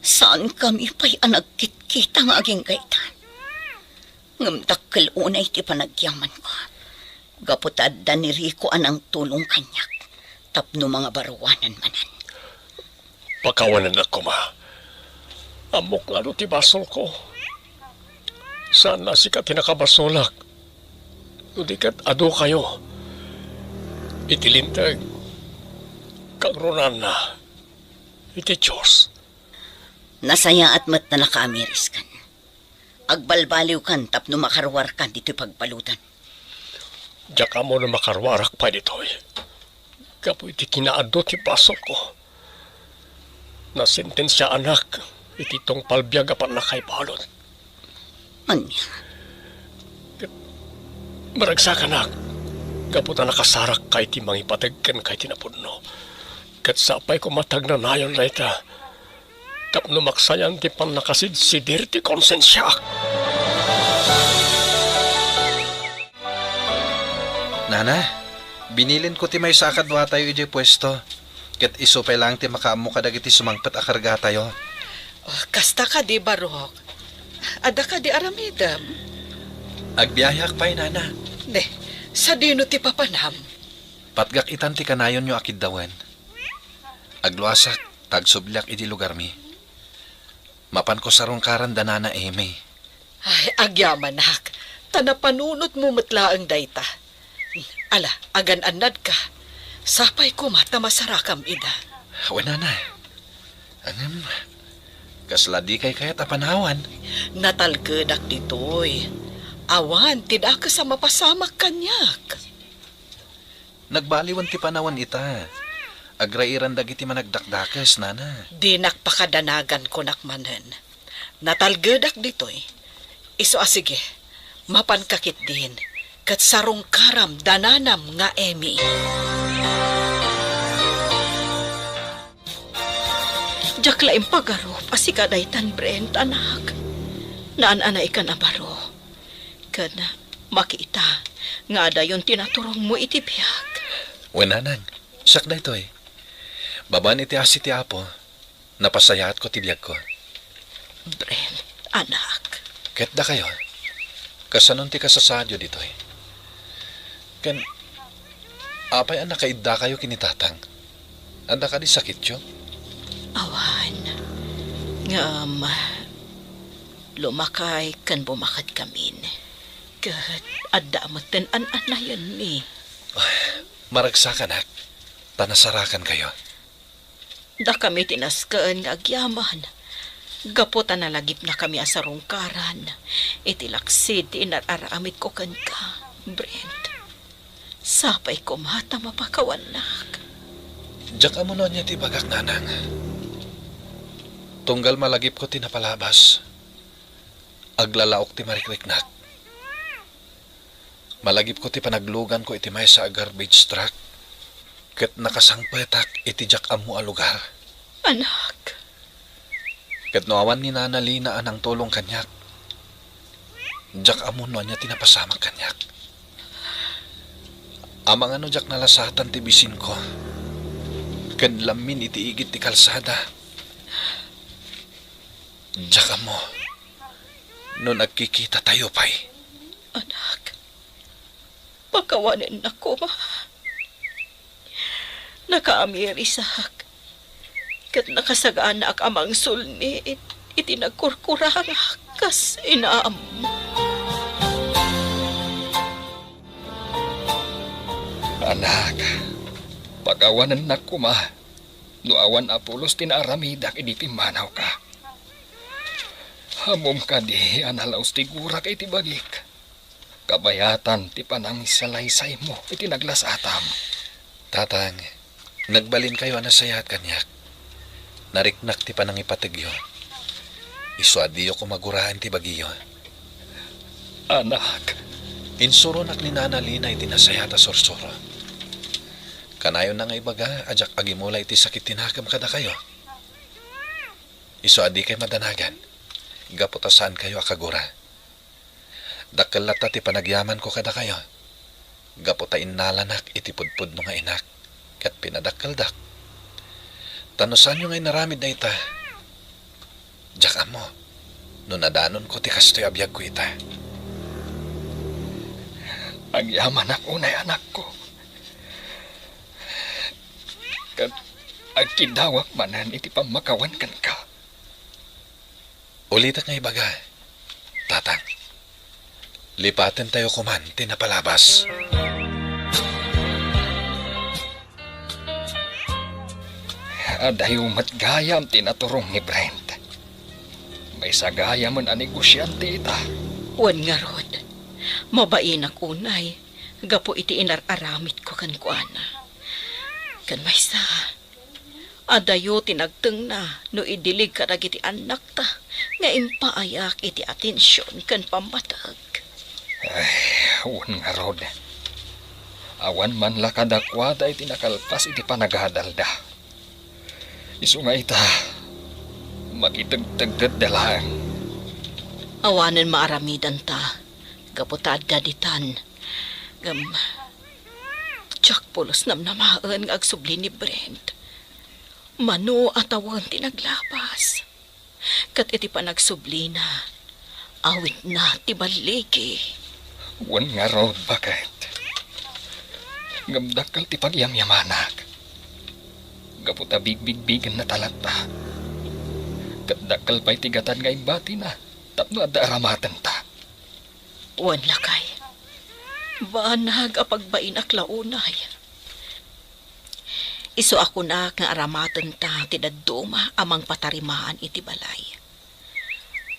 Saan kami pa'y anagkit-kita nga aging kaitan? Ngamdakkel unay ti panagyaman ko. Gaputad da ni Rico anang tulong kanyak. Tapno mga baruanan manan. Pakawanan ako, ma. Amok lalo ti basol ko. Saan na sikat tinakabasolak? Udikat ado kayo. Itilintag. Kagronan na. Iti Diyos. Nasaya at mat na nakaamiris kan. Agbalbaliw kan tapno makarwar kan dito'y pagbalutan. Diyak mo na makarwarak pa dito'y. Kapo iti kinaado ti basol ko. Nasentensya anak. Iti tong palbiyaga pa nakaibalot. Anya, Maragsakan na. Kaputa nakasarak kay ti mangipatagkan kay tinapudno. Kat sapay ko matag na nayon na ita. Tapno maksayan ti pan nakasidsidir ti konsensya. Nana, binilin ko ti may sakad wa tayo iti pwesto. Ket isupay lang ti makaamo kadagiti sumangpet akarga tayo. Kasta ka di barok. Ada ka di aramidam. Agbiyayak pa'y, Nana. Ne, sa dino ti papanam. Patgak itan ti kanayon nyo akid dawen. Agluasak, tagsublyak iti lugar mi. Mapan ko sarong karan danana Amy. Ay, agyaman hak. Tanapanunot mo matlaang dayta. Ala, agan-anad ka. Sapay ko mata masarakam ida. Awe, Nana. Angam, kasladi kay kayat apanawan. Natalgedak ditoy. Awan, tidak ka sa mapasamak kanyak. Nagbaliwan ti panawan ita. Agrairan dagiti managdakdakas, Nana. Di nakpakadanagan ko nakmanen. Natalgedak ditoy. Iso asige, mapankakit din. Kat sarong karam dananam nga Emi. Jak laing pagaro, pasikadaytan Brent, anak. Naan-anay ka na baro. Kana, makita, nga dayon tinaturong mo itibiyag. Wenanang, siyak na ito eh. Baban iti asi ti apo, napasayaat ko tibiyag ko. Brent, anak. Ket da kayo, kasanon ti kasasadyo dito eh. Ken, apay anak kaidda kayo kinitatang. Anda ka di sakit yo? Awan. Lumakay kan bumakad kamin. Kat, adamatan an-anayan ni. Maragsakan hak, tanasarakan kayo. Da kami tinaskaan nga agyaman. Gaputan na lagip na kami asarungkaran. Itilaksid inararamit ko kan ka, Brent. Sapay ko mata mapakawanak. Diyak amo nun niya ti bagak nanang. Tunggal malagip ko tinapalabas. Aglalaok ti marikriknak. Malagip ko ti panaglugan ko iti may sa garbage truck. Ket nakasangpetak iti diyak amo a lugar. Anak. Ket noawan ni Nana Lina anang tulong kanyak. Diyak amo nun niya tinapasama kanyak. Amang ano diyak nalasatan ti bisin ko. Ket lamin iti igit ti kalsada. Diyak amo. No nagkikita tayo pa'y. Anak. Pakawanin na ko, ma. Nakaamirisak. Kat nakasagaan na ak amang sulni. Itinagkurkurang kas inaam. Anak, pagawanan na ko ma. Nuawan apulos tinaramidak idipimanaw ka. Hamom ka di analaos ti gurak iti bagik. Kabayatan ti panangis sa laysay mo iti naglasatam. Tatang, nagbalin kayo anasayat kanyak. Nariknak ti panangipatigyo. Isuadiyo ko magurahan ti bagiyo. Anak, Insuronak ni Nana Lina iti nasayata sorsoro. Kanayon na nga ibaga, ajak agimula iti sakit tinakam kada kayo. Isuadi kay madanagan. Gaputasan kayo akagura. Dakkel lata ti panagyaman ko kada kayo. Gaputa innalanak iti pudpud no nga inak. Kat pinadakkeldak. Tanusan nyo ngay naramid na ita. Diyak amo. No nadanon ko ti kastoy abiyag ko ita. ang yaman ako na anak ko. Kat agkidawak manan iti pamakawan kan ka. Ulitak nga ibaga. Tatang, lipatin tayo kuman, tinapalabas. Adayo matgayam tinaturong ni Brent. May sagaya man ang negosyante ita. Wan nga rod, mabain ak unay, gapo iti inararamit ko kan kuana. Kan may sa, adayo tinagteng na, no idilig ka iti anak ta, nga impaayak iti atensyon kan pamatag. Ay, wan nga rod. Awan man lakadakwada iti nakalpas iti panagadalda. Isu nga ita, makitagtagdad dalang. Awanan maaramidan ta, gaputad daditan, tsak pulos namnamaan nga agsubli ni Brent. Mano atawan tinaglapas. Kat iti pa nagsubli na, awit na tibaliki. Wan nga rod bakit? Gamdakal ti pagyamyamanak. Gaputa bigbigbigan na talata. Kadakal pa'y tigatan nga imbati na. Tapno adda aramatan ta. Wan lakay. Banag apagbain ak launay. Iso ako na nga aramatan ta tidaduma amang patarimaan iti balay.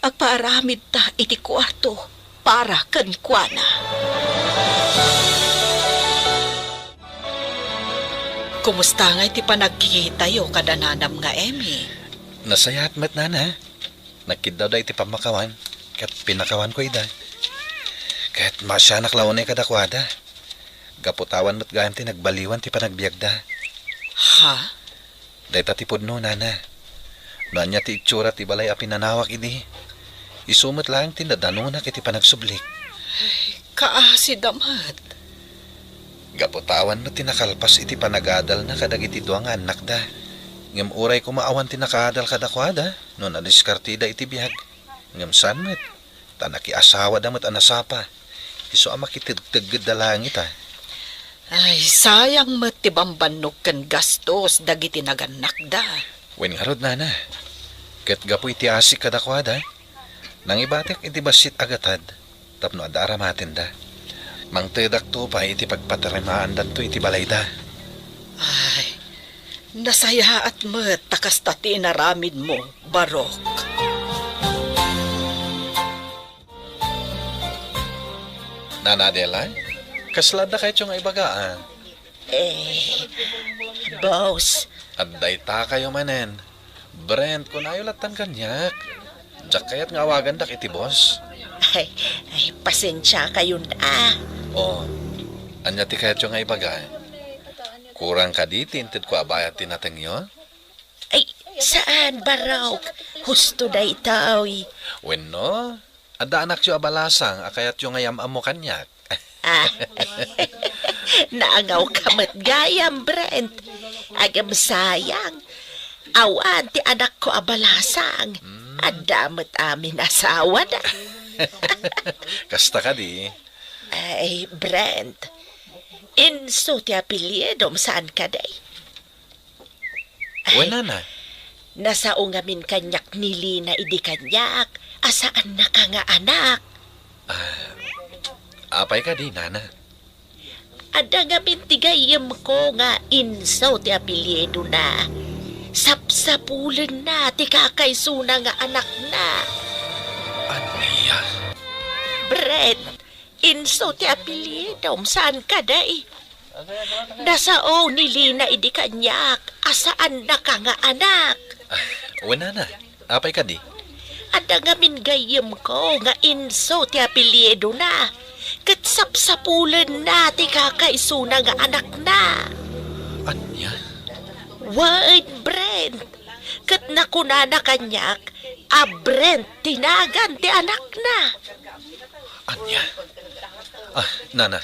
Agpaaramid ta iti kwarto para kankwana. Kumusta nga iti panagkikitayo kadananam nga Emmy? Nasayat mat nana. Nagkidaw da iti pamakawan. Kat pinakawan ko ida. Kat masyanak launay kadakwada. Gaputawan mat gayam ti nagbaliwan ti panagbiagda. Ha? Dahil tatipod no, nana. Nanya ti itsura ti balay a pinanawak idi. Isumot lang tinadanunak iti panagsublik. Kaasi damat. Gaputawan mo tinakalpas iti panagadal na kadag iti duang anak da. Ngem uray kumaawan tinakadal kadakwada, no nadiskartida iti biyag. Ngem sanmet, tanaki asawa damat anasapa. Iso ama kitagtagad dalang ita. Ay, sayang matibambanok kan gastos dagiti naganak da. Wen nga rod nana, ket gapu iti asik kadakwada. Nang ibatek iti basit agatad, tapno adara matin da. Mang tedak to pa iti pagpatarimaan danto iti balay da. Ay, nasaya at met takas tati naramid mo, Barok. Nana Adela, kaslad na kayo nga ibagaan. Boss, Adday ta kayo manen. Brent, kung ayolatan kanyak. Diyak kayat nga awagan dak iti boss. ay, pasensya kayo na. O, anya ti kayat nga ibagaan. Kurang ka di, tinted ko abayat tinatengyo. Ay, saan, Barok? Husto da itaw. When no, ada anak yo abalasang, akayat yung ngayam amo kanyak. Ah, naangaw kamat gayam, Brent. Agam sayang. Awan ti anak ko abalasang. Adamat amin asawa na. Kasta ka di. Ay, Brent. Inso ti apelyedom saan ka day? Wala na. Nasa ungamin kanyak nili na idi kanyak. Asaan na ka nga anak? Apay ka di, nana. Ada nga mintigayam ko nga inso ti apelyedo na. Sapsapulan na ti kakaysuna nga anak na. Aniya. Brent, inso ti apelyedom saan ka day? Nasao nili na idi kanyak. Asaan na ka nga anak? Wala na. Apay ka di. Ada nga mingayam ko nga inso ti apelyedo na. Kat sapsapulan na ti kakaysuna nga anak na. Anya. Wait, Brent. Kat nakunana kanyak, Brent, tinagan ti anak na. Anya. Nana.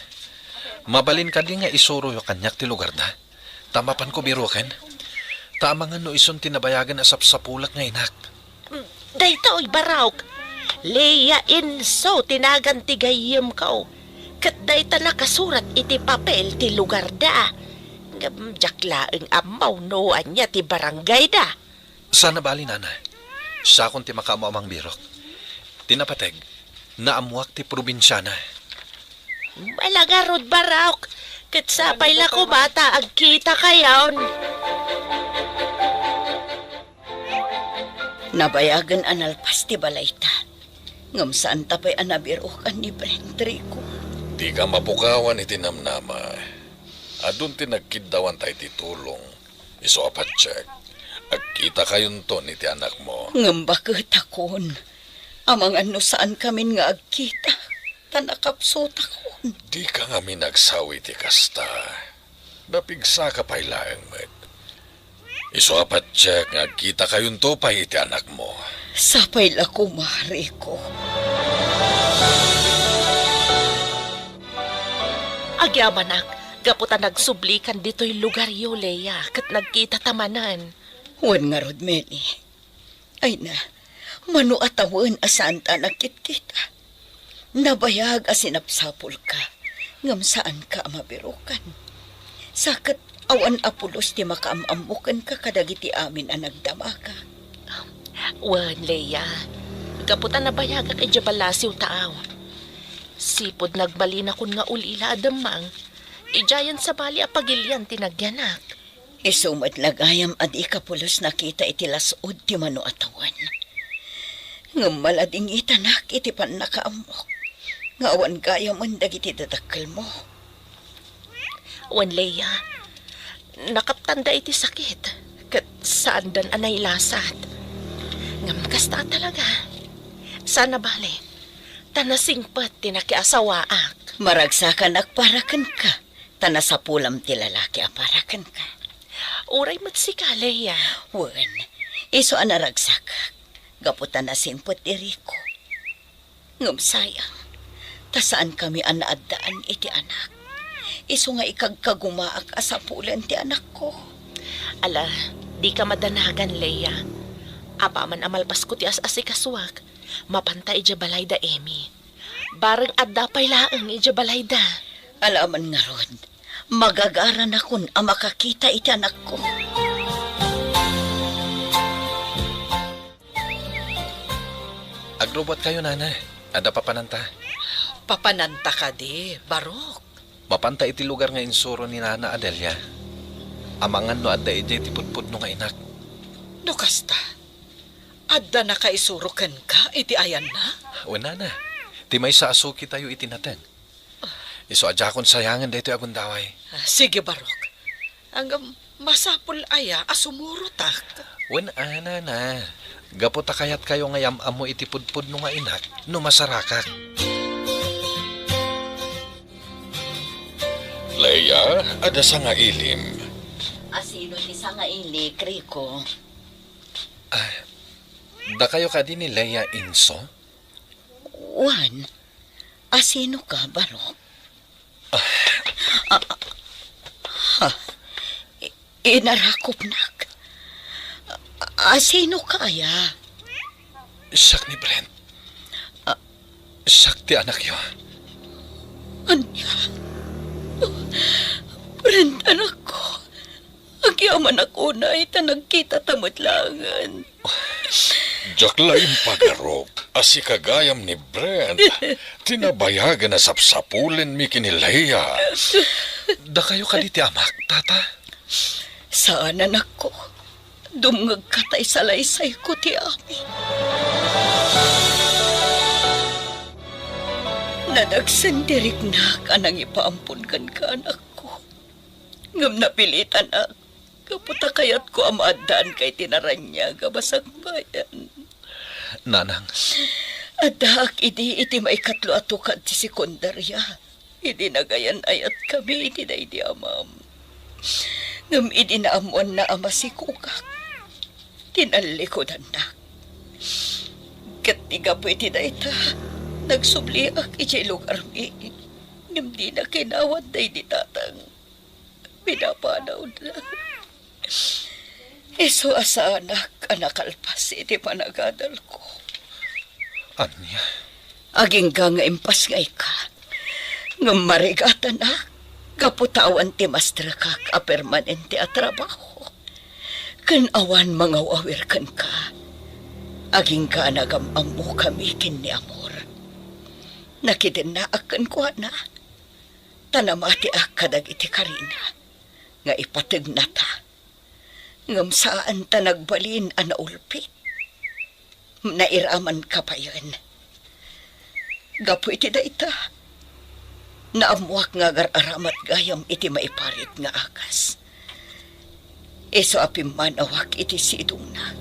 Mabalin ka di nga isuro yung kanyak ti lugar da. Tamapan ko biruken. Tama nga no ison tinabayagan na sapsapulak nga inak. Daytoy, Barawk. Leia inso tinagan ti gayem ko. Kat dayta nakasurat iti papel ti lugar da. Jaklaeng amaw no anya ti barangay da. Sana bali, nana. Sa akong ti makaamamang birok. Tinapateg, naamuak ti probinsya na. Malagarod, Barawk. Kat sapay la kumata agkita kayon. Nabayagan analpas ti balayta. Ngam saan tapay anabirokan ni Brent Rico. Di ka mapukawan iti namnama. Adun ti nagkidawan tayo ti tulong. Iso apat check. Agkita kayon to ni ti anak mo. Ngam bakit akon. Amang ano saan kami nga agkita. Tanakapsot akon. Di ka nga minagsawi ti kasta. Napigsa ka pa'y laeng met. Iso apat check nga agkita kayon to pa iti anak mo. Sapay la kumari ko. Agyamanak, gaputa nagsublikan dito'y lugar yo, Leia, kat nagkita tamanan. Wan nga rod, Meli. Ay na, mano atawan asan ta nakit-kita. Nabayag asinapsapol ka. Ngam saan ka mabirukan. Sakat awan apulos ti makaamamukan ka kadagiti amin ang nagdama ka. Wan, Leia, gaputa nabayaga kay Jabalasiw taaw. Sipod nagbalina kun nga ulila adamang, ijayan sa bali apagilyan tinagyanak. Isumat lagayam adi kapulos nakita iti lasod ti mano atawan. Ngam malading itanak iti pan nakaamok. Ngawan gaya man dagiti dadakkel mo. Wan, Leia, nakaptanda iti sakit, kat saan dan anay lasat. Ngam kasta talaga. Sana bali, tanasingpat tinakiasawaak. Maragsakan akparakan ka. Tanasapulam ti lalaki aparakan ka. Uray matsika, Leia. Wan, Iso anaragsak. Gaputan na simpot diri ko. Ngam sayang. Tasaan kami anaadaan iti anak. Iso nga ikagkagumaak asapulan ti anak ko. Ala, di ka madanagan, Leia. Apaman amalpas ko ti as-asikaswak. Mapantay ija balayda, Emi. Barang adda pay laeng ija balayda. Alaman nga rod, magagaran akon ang makakita iti anak ko. Agrobot kayo, nana. Ada papananta. Papananta ka di, Barok. Mapanta iti lugar nga insuro ni Nana Adelia. Amangan no adda iti tipudpud no nga inak. No kasta. Adda na kaisurukan ka, iti ayan na. O nana, ti may sa asuki tayo itinaten. Iso adjakon sayangan dito agundaway. Sige, Barok. Hanggang masapul aya, asumurutak. Wen nana. Gapota kayat kayo ngayam amo iti pudpud no nga inak no masarakak. Leia, ada sa nga ilim. Asino ti sa nga ilik, Rico? Da kayo ka din ni Leia Inso? Juan, asino ka, Barok? Inarakop nak. Asino kaya? Siyak ni Brent. Siyak ti anak yo. Anya? Brent, anak ko. Agyaman ako na ita nagkita tamatlangan. Diyak laing pagarop, asi kagayam ni Brent. Tinabayagan na sapsapulin mi kini Leia. Da kayo ka di ti amak, tata? Saan anak ko? Dumngag katay sa laysay ko ti amin. Nadagsandirik na ka nang ipaampun kan ka anak ko. Ngam napilitan na kaputa kayat ko amadaan kay tinaranya gabasang bayan. Nanang, Adak, iti may katlo ato ka ti sekundarya. Idi nagayan ayat kami, iti na idi amam. Ngam idi na amuan na ama si kukak. Tinalikodan na. Katiga po iti na ita. Nagsubliak iti lugar mi. Ngam di na kinawad na idi tatang. Pinapanaw na. Iso asa anak alpas iti panagadal ko. anya? Aging ka nga impas nga ika. Nga marigata na. Kaputawan ti mastra ka permanente a trabaho. Kan awan mga wawir kan ka. Aging ka nagamamu kami kin ni amor. Nakidin na akan ko na. Tanamati akadag iti karina. Nga ipatag na ta. Ngam saan ta nagbalin ana ulpit. Nairaman ka pa yun. Gapo iti da ita. Naamuak nga gar-aramat gayam iti maiparit nga akas. Iso apim manawak iti sidong na.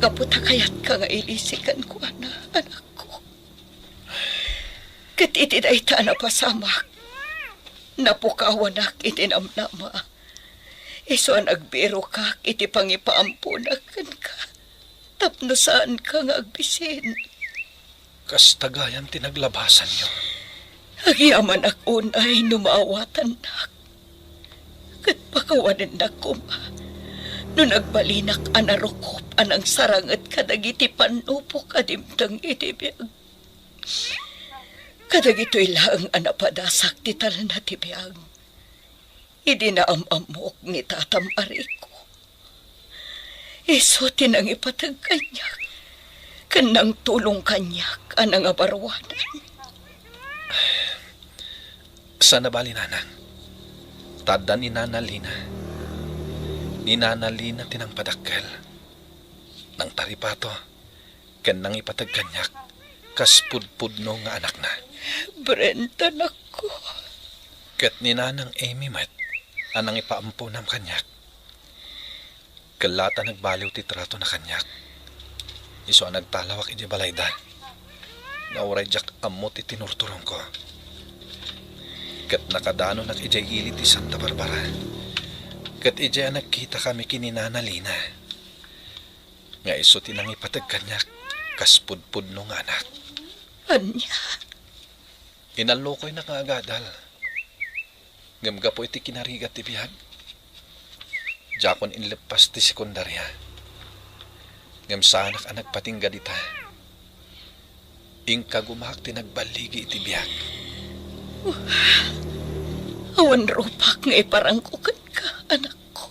Gapo ta kayat ka nga ilisikan ko anak ko. Kat iti da ita na pasamak. Napukawanak iti namnama. Iso nagbiro ka iti pangipaampunakan ka. Tapno saan ka nga agbisin. Kas tagayan tinaglabasan nyo. Agyaman ako na'y numaawatan na. Kat pakawanan na kuma. No nagbalinak anarokop anang sarangat kadagiti panupo kadimtang itibiyag. Kadagito'y lang anapadasak ti talan na tibiyag. Idi na amamok ni tatam ariko. Iso tinang ipatag kanyak. Kanang tulong kanyak anang abarwanan. Sana bali nanang. Tada ni Nana Lina. Ni Nana Lina tinang padakkel. Nang taripato. Ken nang ipatag kanyak. Kas pudpudno nga anak na. Brenta nako. Ket ni Nanang Amy met. Anang ipaampo ng kanyak. Kalata nagbaliw ti trato na kanyak. Iso ang nagtalawak iti balayda. Nauray jak amot iti tinurturong ko. Kat nakadano nak ijay ili ti Santa Barbara. Kat ijay ang nagkita kami kininana Lina. Nga iso tinang ipatag kanyak, kaspudpud nung anak. Anya, Inalokoy na nga agadal. Ngamga po iti kinarigat ti biyag. Jakon inlepas ti sekundarya. Ngam sanak anak patingga dita. Ingka gumahak ti nagbaligi iti biyag. awan rupak nga iparangkukan ka, anak ko.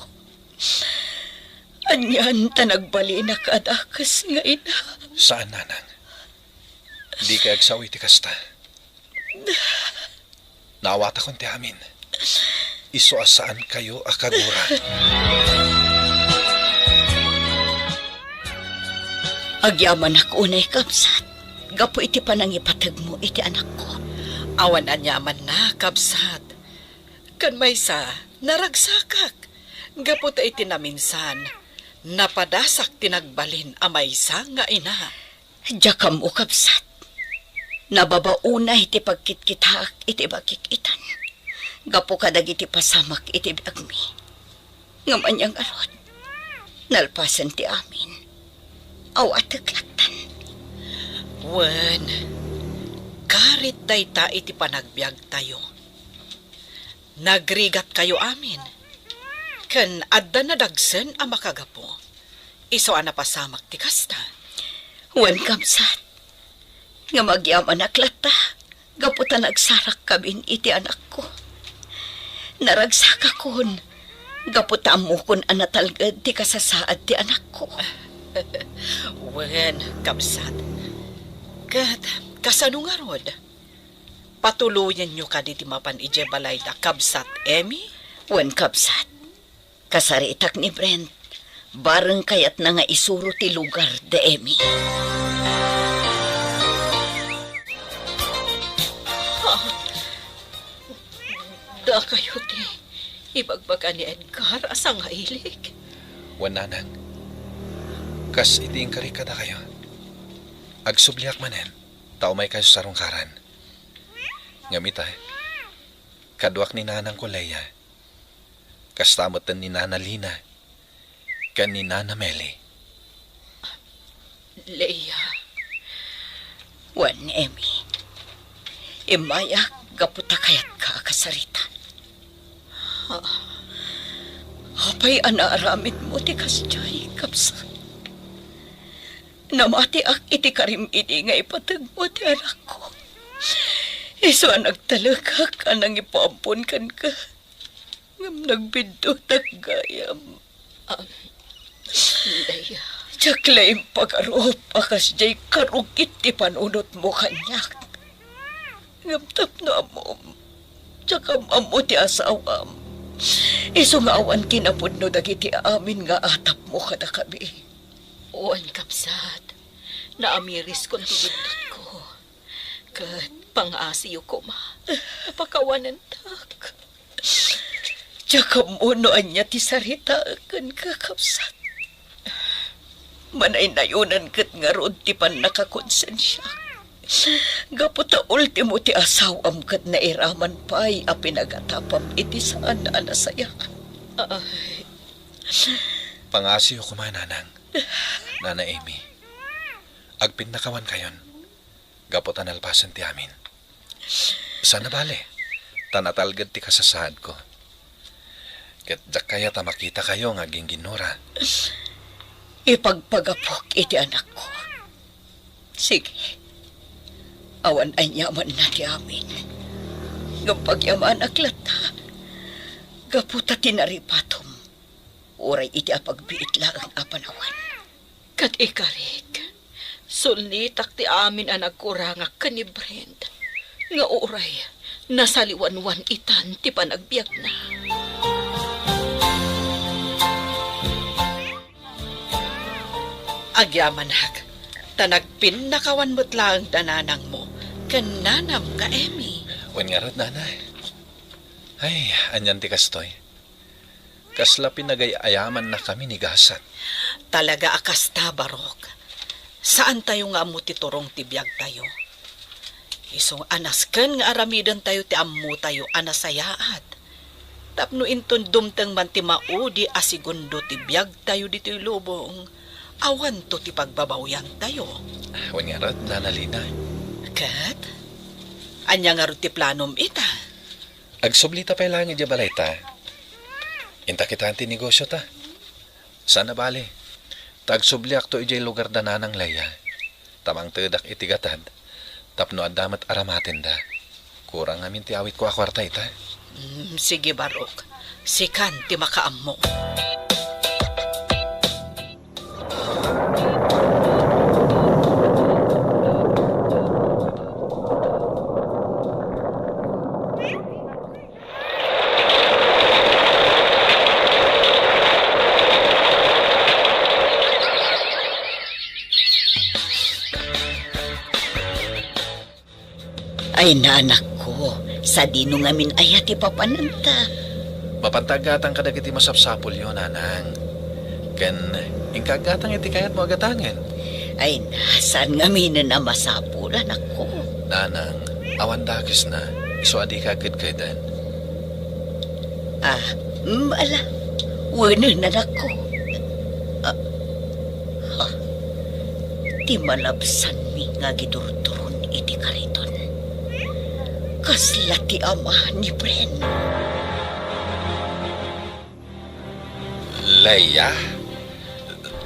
Anyan ta nagbali na kadakas nga ina. Saan, nanang? Di ka agsawi ti kasta. Naawata kon ti amin. Iso asaan kayo akagura. Agyaman ako unay kapsat. Gapo iti panangipatag mo iti anak ko. Awan anyaman na, kabsat. Kan may sa, naragsakak. Gapot ay tinaminsan. Napadasak tinagbalin amay sa nga ina. Diyakam mo kapsat. Nababauna iti pagkitkitak iti bakikitan. Gapo kadag iti pasamak iti biagmi. Ngamanyang arod. Nalpasan ti amin. Awat aglatan. Wen, karit dayta iti panagbiag tayo. Nagrigat kayo amin. Ken adda na dagsen ang makagapo. Iso ana pasamak ti kasta. Wan kamsat. Nga magyaman aklata. Gaputa nagsarak kabin iti anak ko. Naragsaka kon. Gaputa amukon anatalgad ti kasasaad ti anak ko. Wen, kabsat. Kat, kasano nga rod? Patuluyan nyo ka di mapan ije balay da kabsat, Emmy? Wan kapsat. Kasaritak ni Brent. Bareng kayat na nga isuro ti lugar de Emmy. Da kayo ti ibagbaga ni Edgar asang hailig. Wan, nanang. Kas iti ingkarikada kayo. Agsubliak manen, tao may kayo sa rungkaran. Ngamita, kaduak ni nanang ko Leia. Kastamotan ni Nana Lina. Kan ni Nana Meli. Leia, Wan Emmy. Imaya gaputa kayat ka kasarita. Apay anaaramid mo ti kasjay kapsat. Namati ak iti karim iti nga ipatag mo ti anak ko. Iso nagtalaga ka nang ipampun kan ka. Ngam nagbidto taggayam. Leia. Tsaklaim pag-arop akas jay karugit ti panunot mo kanyak. Ngam tapno mo. Tsakam amo ti asawam. Iso nga awan kinapudno dagiti amin nga atap mo kada kami. Uwan kapsat, naamiris kong tibindot ko. Kat pang-asiyo ko ma, napakawanan tak. Tsaka muno anya ti sarita kan kakapsat. Manay nayunan kat nga rod ti pan nakakonsensya. Gaputa ultimo ti asawam kat nairaman pa'y a pinagatapam iti saan na anasaya. Pangasiyo ko man, nanang. Nana Amy. Agpin nakawan kayon. Gaputan alpasan ti amin. Sana bale. Tanatalgad ti kasasaad ko. Ket jak kaya ta makita kayo nga ginginura. Ipagpagapok iti anak ko. Sige. Awan ay yaman na ti amin. Ngapagyaman aklata. Gaputa tinaripatom. Uray iti apagbiit lang ang apanawan. Kat ikarik, sulitak ti amin ang nagkurangak ka ni Brent. Nga uray, nasaliwanwan itan ti panagbiag na. Agyaman hag, tanagpin nakawan mo't lang dananang mo, kananam ka, Emmy. Wen nga rod, nanay. Ay, anyan ti kastoy. Kasla pinagayayaman na kami ni Gasat. Talaga akasta, Barok. Saan tayo nga mo titurong tibiyag tayo? Isong anasken nga aramidan tayo ti ammo tayo anasayaat. Tapno inton dumteng man ti maudi asigundo tibiyag tayo dito'y lubong. Awan to ti pagbabawyang tayo. Wan nga rod, nanalina. Kat? Anya nga ro ti planom ita. Agsublita pa lang nga balay ta. Inta kita ang tinegosyo ta. Sana bali. Tagsubliak to ijay lugar da nanang laya. Tamang tedak itigatad. Tapno adamat aramatin da. Kurang amin ti awit ko akwarta ita. Sige, Barok. Sikan ti makaam mo. Ay, nanak ko, sa dino ngamin ayat ipapananta. Mapantagatang kadagiti masapsapol yun, nanang. Ken, ingkagatang iti kayat mo agatangan. Ay, nasan ngamin na masapulan ako. Nanang, awan dakis na. Iso adi kagad kay Dan. Ala, wala na ako. Ti malabsan mi nga gidurturon iti kariton. Kasla ti ama ni Bren. Leia,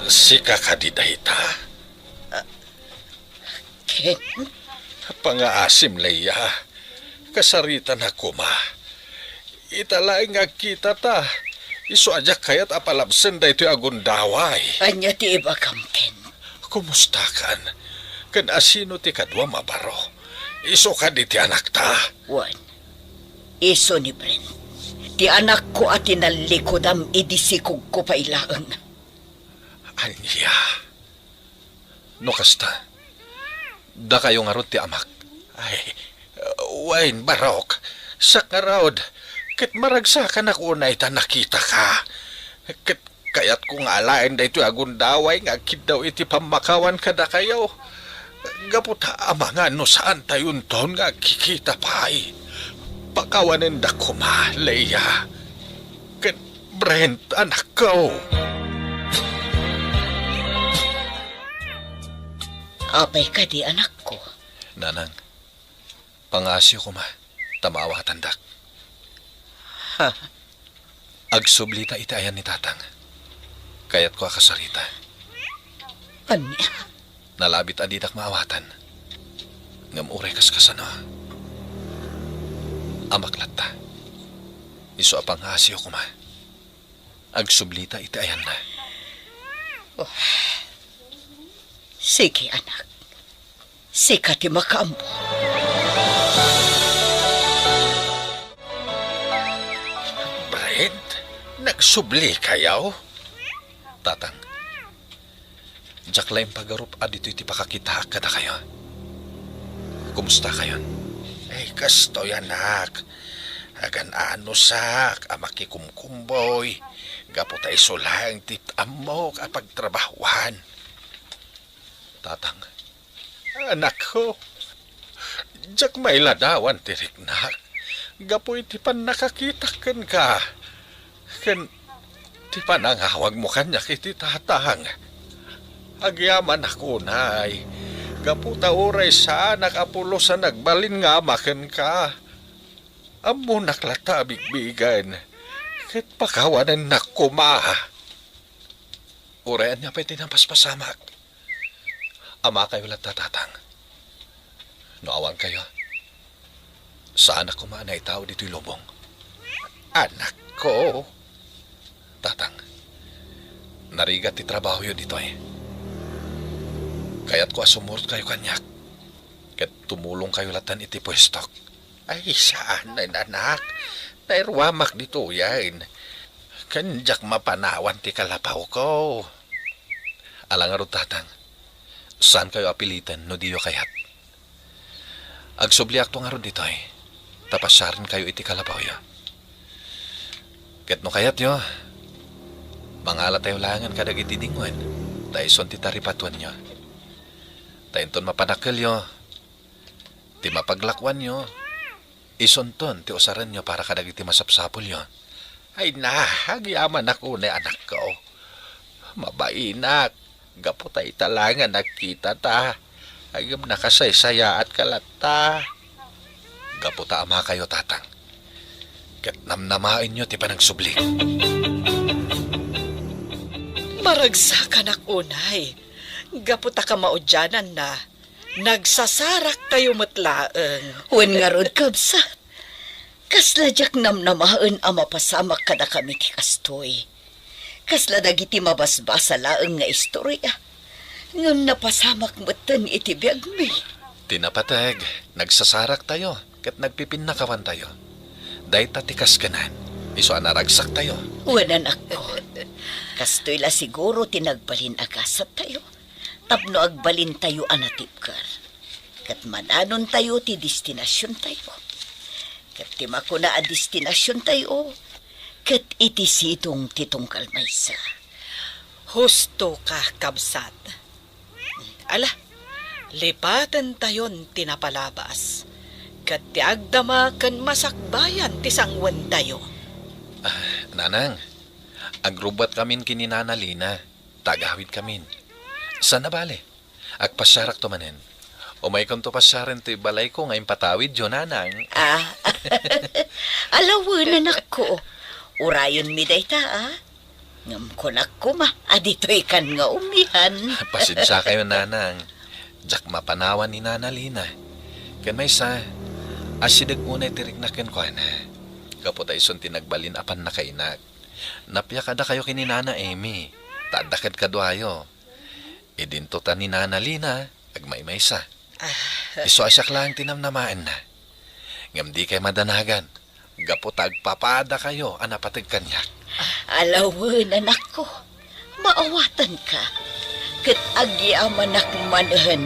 sika ka di dahita. Ken, Pangaasim, Leia. Kasaritan ako, ma. Italay nga kita ta. Iso ajak kayat apalabsen da ito agundaway. anya ti iba kam, Ken. Kumusta kan? Kan asino ti kadwa mabaro. Iso ka di ti anak ta. Wan, iso ni Bren. Ti anak ko at tinalikodam idisikog ko pa ilaang. Anya. No kasta. Da kayo nga rod ti amak. Ay, wain barok. Sa karod. Kat maragsakan ako na ita nakita ka. Kat kayat kong alain da ito agundaway nga daw iti pamakawan kada kayo. Gaputa ama nga no saan tayon ton nga kikita pa'y. Pakawanin da kuma, Leia. Kat Brent, anak ko. Apay ka di anak ko. Nanang, pangasyo ko ma. Tamawa tandak. Ha? Agsublita iti ayan ni tatang. Kayat ko akasarita. Anya? Nalabit adidak maawatan. Ngamuray kas kasano. Amaklat ta. Iso apang asyo ko ma. Agsublita iti ayan na. Sige, anak. Sika ti makaambo. Brent, nagsubli kayaw? Tatang, Jack lang pagarup adito iti pakakita kada kayo. Kumusta kayo? Ay, kastoy anak. Agan ano sak, amaki kumkumboy. Gaputay sulang titamok apag trabahuan. Tatang, Anak ko, Jack may ladawan tiriknak. Gapoy ti pan nakakita ken ka. Ken ti panangawag mo kanya kiti tatang. Agyaman ako nay. Gaputa oray sa anak apulo sa nagbalin nga maken ka. Amo naklata bigbigan. Ket pakawanan na kuma. urayan niya pa'y tinampaspasamak. Ama kayo lang tatatang. Noawan kayo. Sa anak ko maanay tao dito'y lubong. Anak ko. Tatang, narigat ti trabaho yun dito eh. Kaya't ko asumurot kayo kanyak. Kat tumulong kayo latan iti pwestok. Ay, saan na anak? Nairwamak dito yan. Kanjak mapanawan ti kalapaw ko. Alang arot tatang, saan kayo apilitan no diyo kayat? Agsubliak to nga ron dito eh. Tapasarin kayo iti kalapaw yo. Ket no kayat yo, mangala tayo langan kadag iti dingwan. Taison ti taripatuan nyo. Tainton mapanakil yo. Ti mapaglakwan nyo. Isonton ti usaran nyo para kadag iti masapsapol yo. Ay na, agyaman ako na anak ko. Mabainak. Gaputa italangan nakita ta. Agam nakasaysaya at kalata. Gaputa ama kayo tatang. Kat namnamain nyo ti panagsubli. Maragsakan ak unay. Gaputa ka maudyanan na. Nagsasarak kayo matlaeng. Wen nga rod kabsat. Kasladyak namnamaen ama pasamak kada kami ti kastoy. Kasla dagiti mabasbasa laeng nga istorya. Ngam napasamak matan iti biyag mi. Tinapateg, nagsasarak tayo. Kat nagpipinakawan tayo. Day tatikas kanan. Iso anaragsak tayo. Wen anak ko. Kastoy la siguro tinagbalin agasat tayo. Tapno agbalin tayo anatipkar. Kat mananon tayo ti destinasyon tayo. Kat tima ko na a destinasyon tayo. Kat iti sitong titungkal maysa. Husto ka, kabsat. Ala, lipatan tayon tinapalabas. Kat ti agdama kan masakbayan ti sangwan tayo. Nanang, agrubat kamin kininanalina. Tagawid kamin. Saan na bale? Agpasyarak to manen. Umay kong to pasyaran to balay ko ngayon patawid yun, nanang. Alawan anak ko. Urayon mi day ta, Ngam ko na kuma, adito'y kan nga umihan. Pasensya kayo, nanang. Jak mapanawan ni Nanalina. Kan may sa, asidag unay tirik na kenkwana. Kapot ay sun tinagbalin apan na kainak. Napya kada kayo kini Nana Amy. Tadakad kadwayo. Idinto ta ni Nanalina, agmay-may sa. Iso asyak lang tinamnamaan na. Ngam di kay madanagan. Kapot agpapada kayo, anapatag kanyak. Alawan anak ko, maawatan ka. Kat agyaman akmanahan.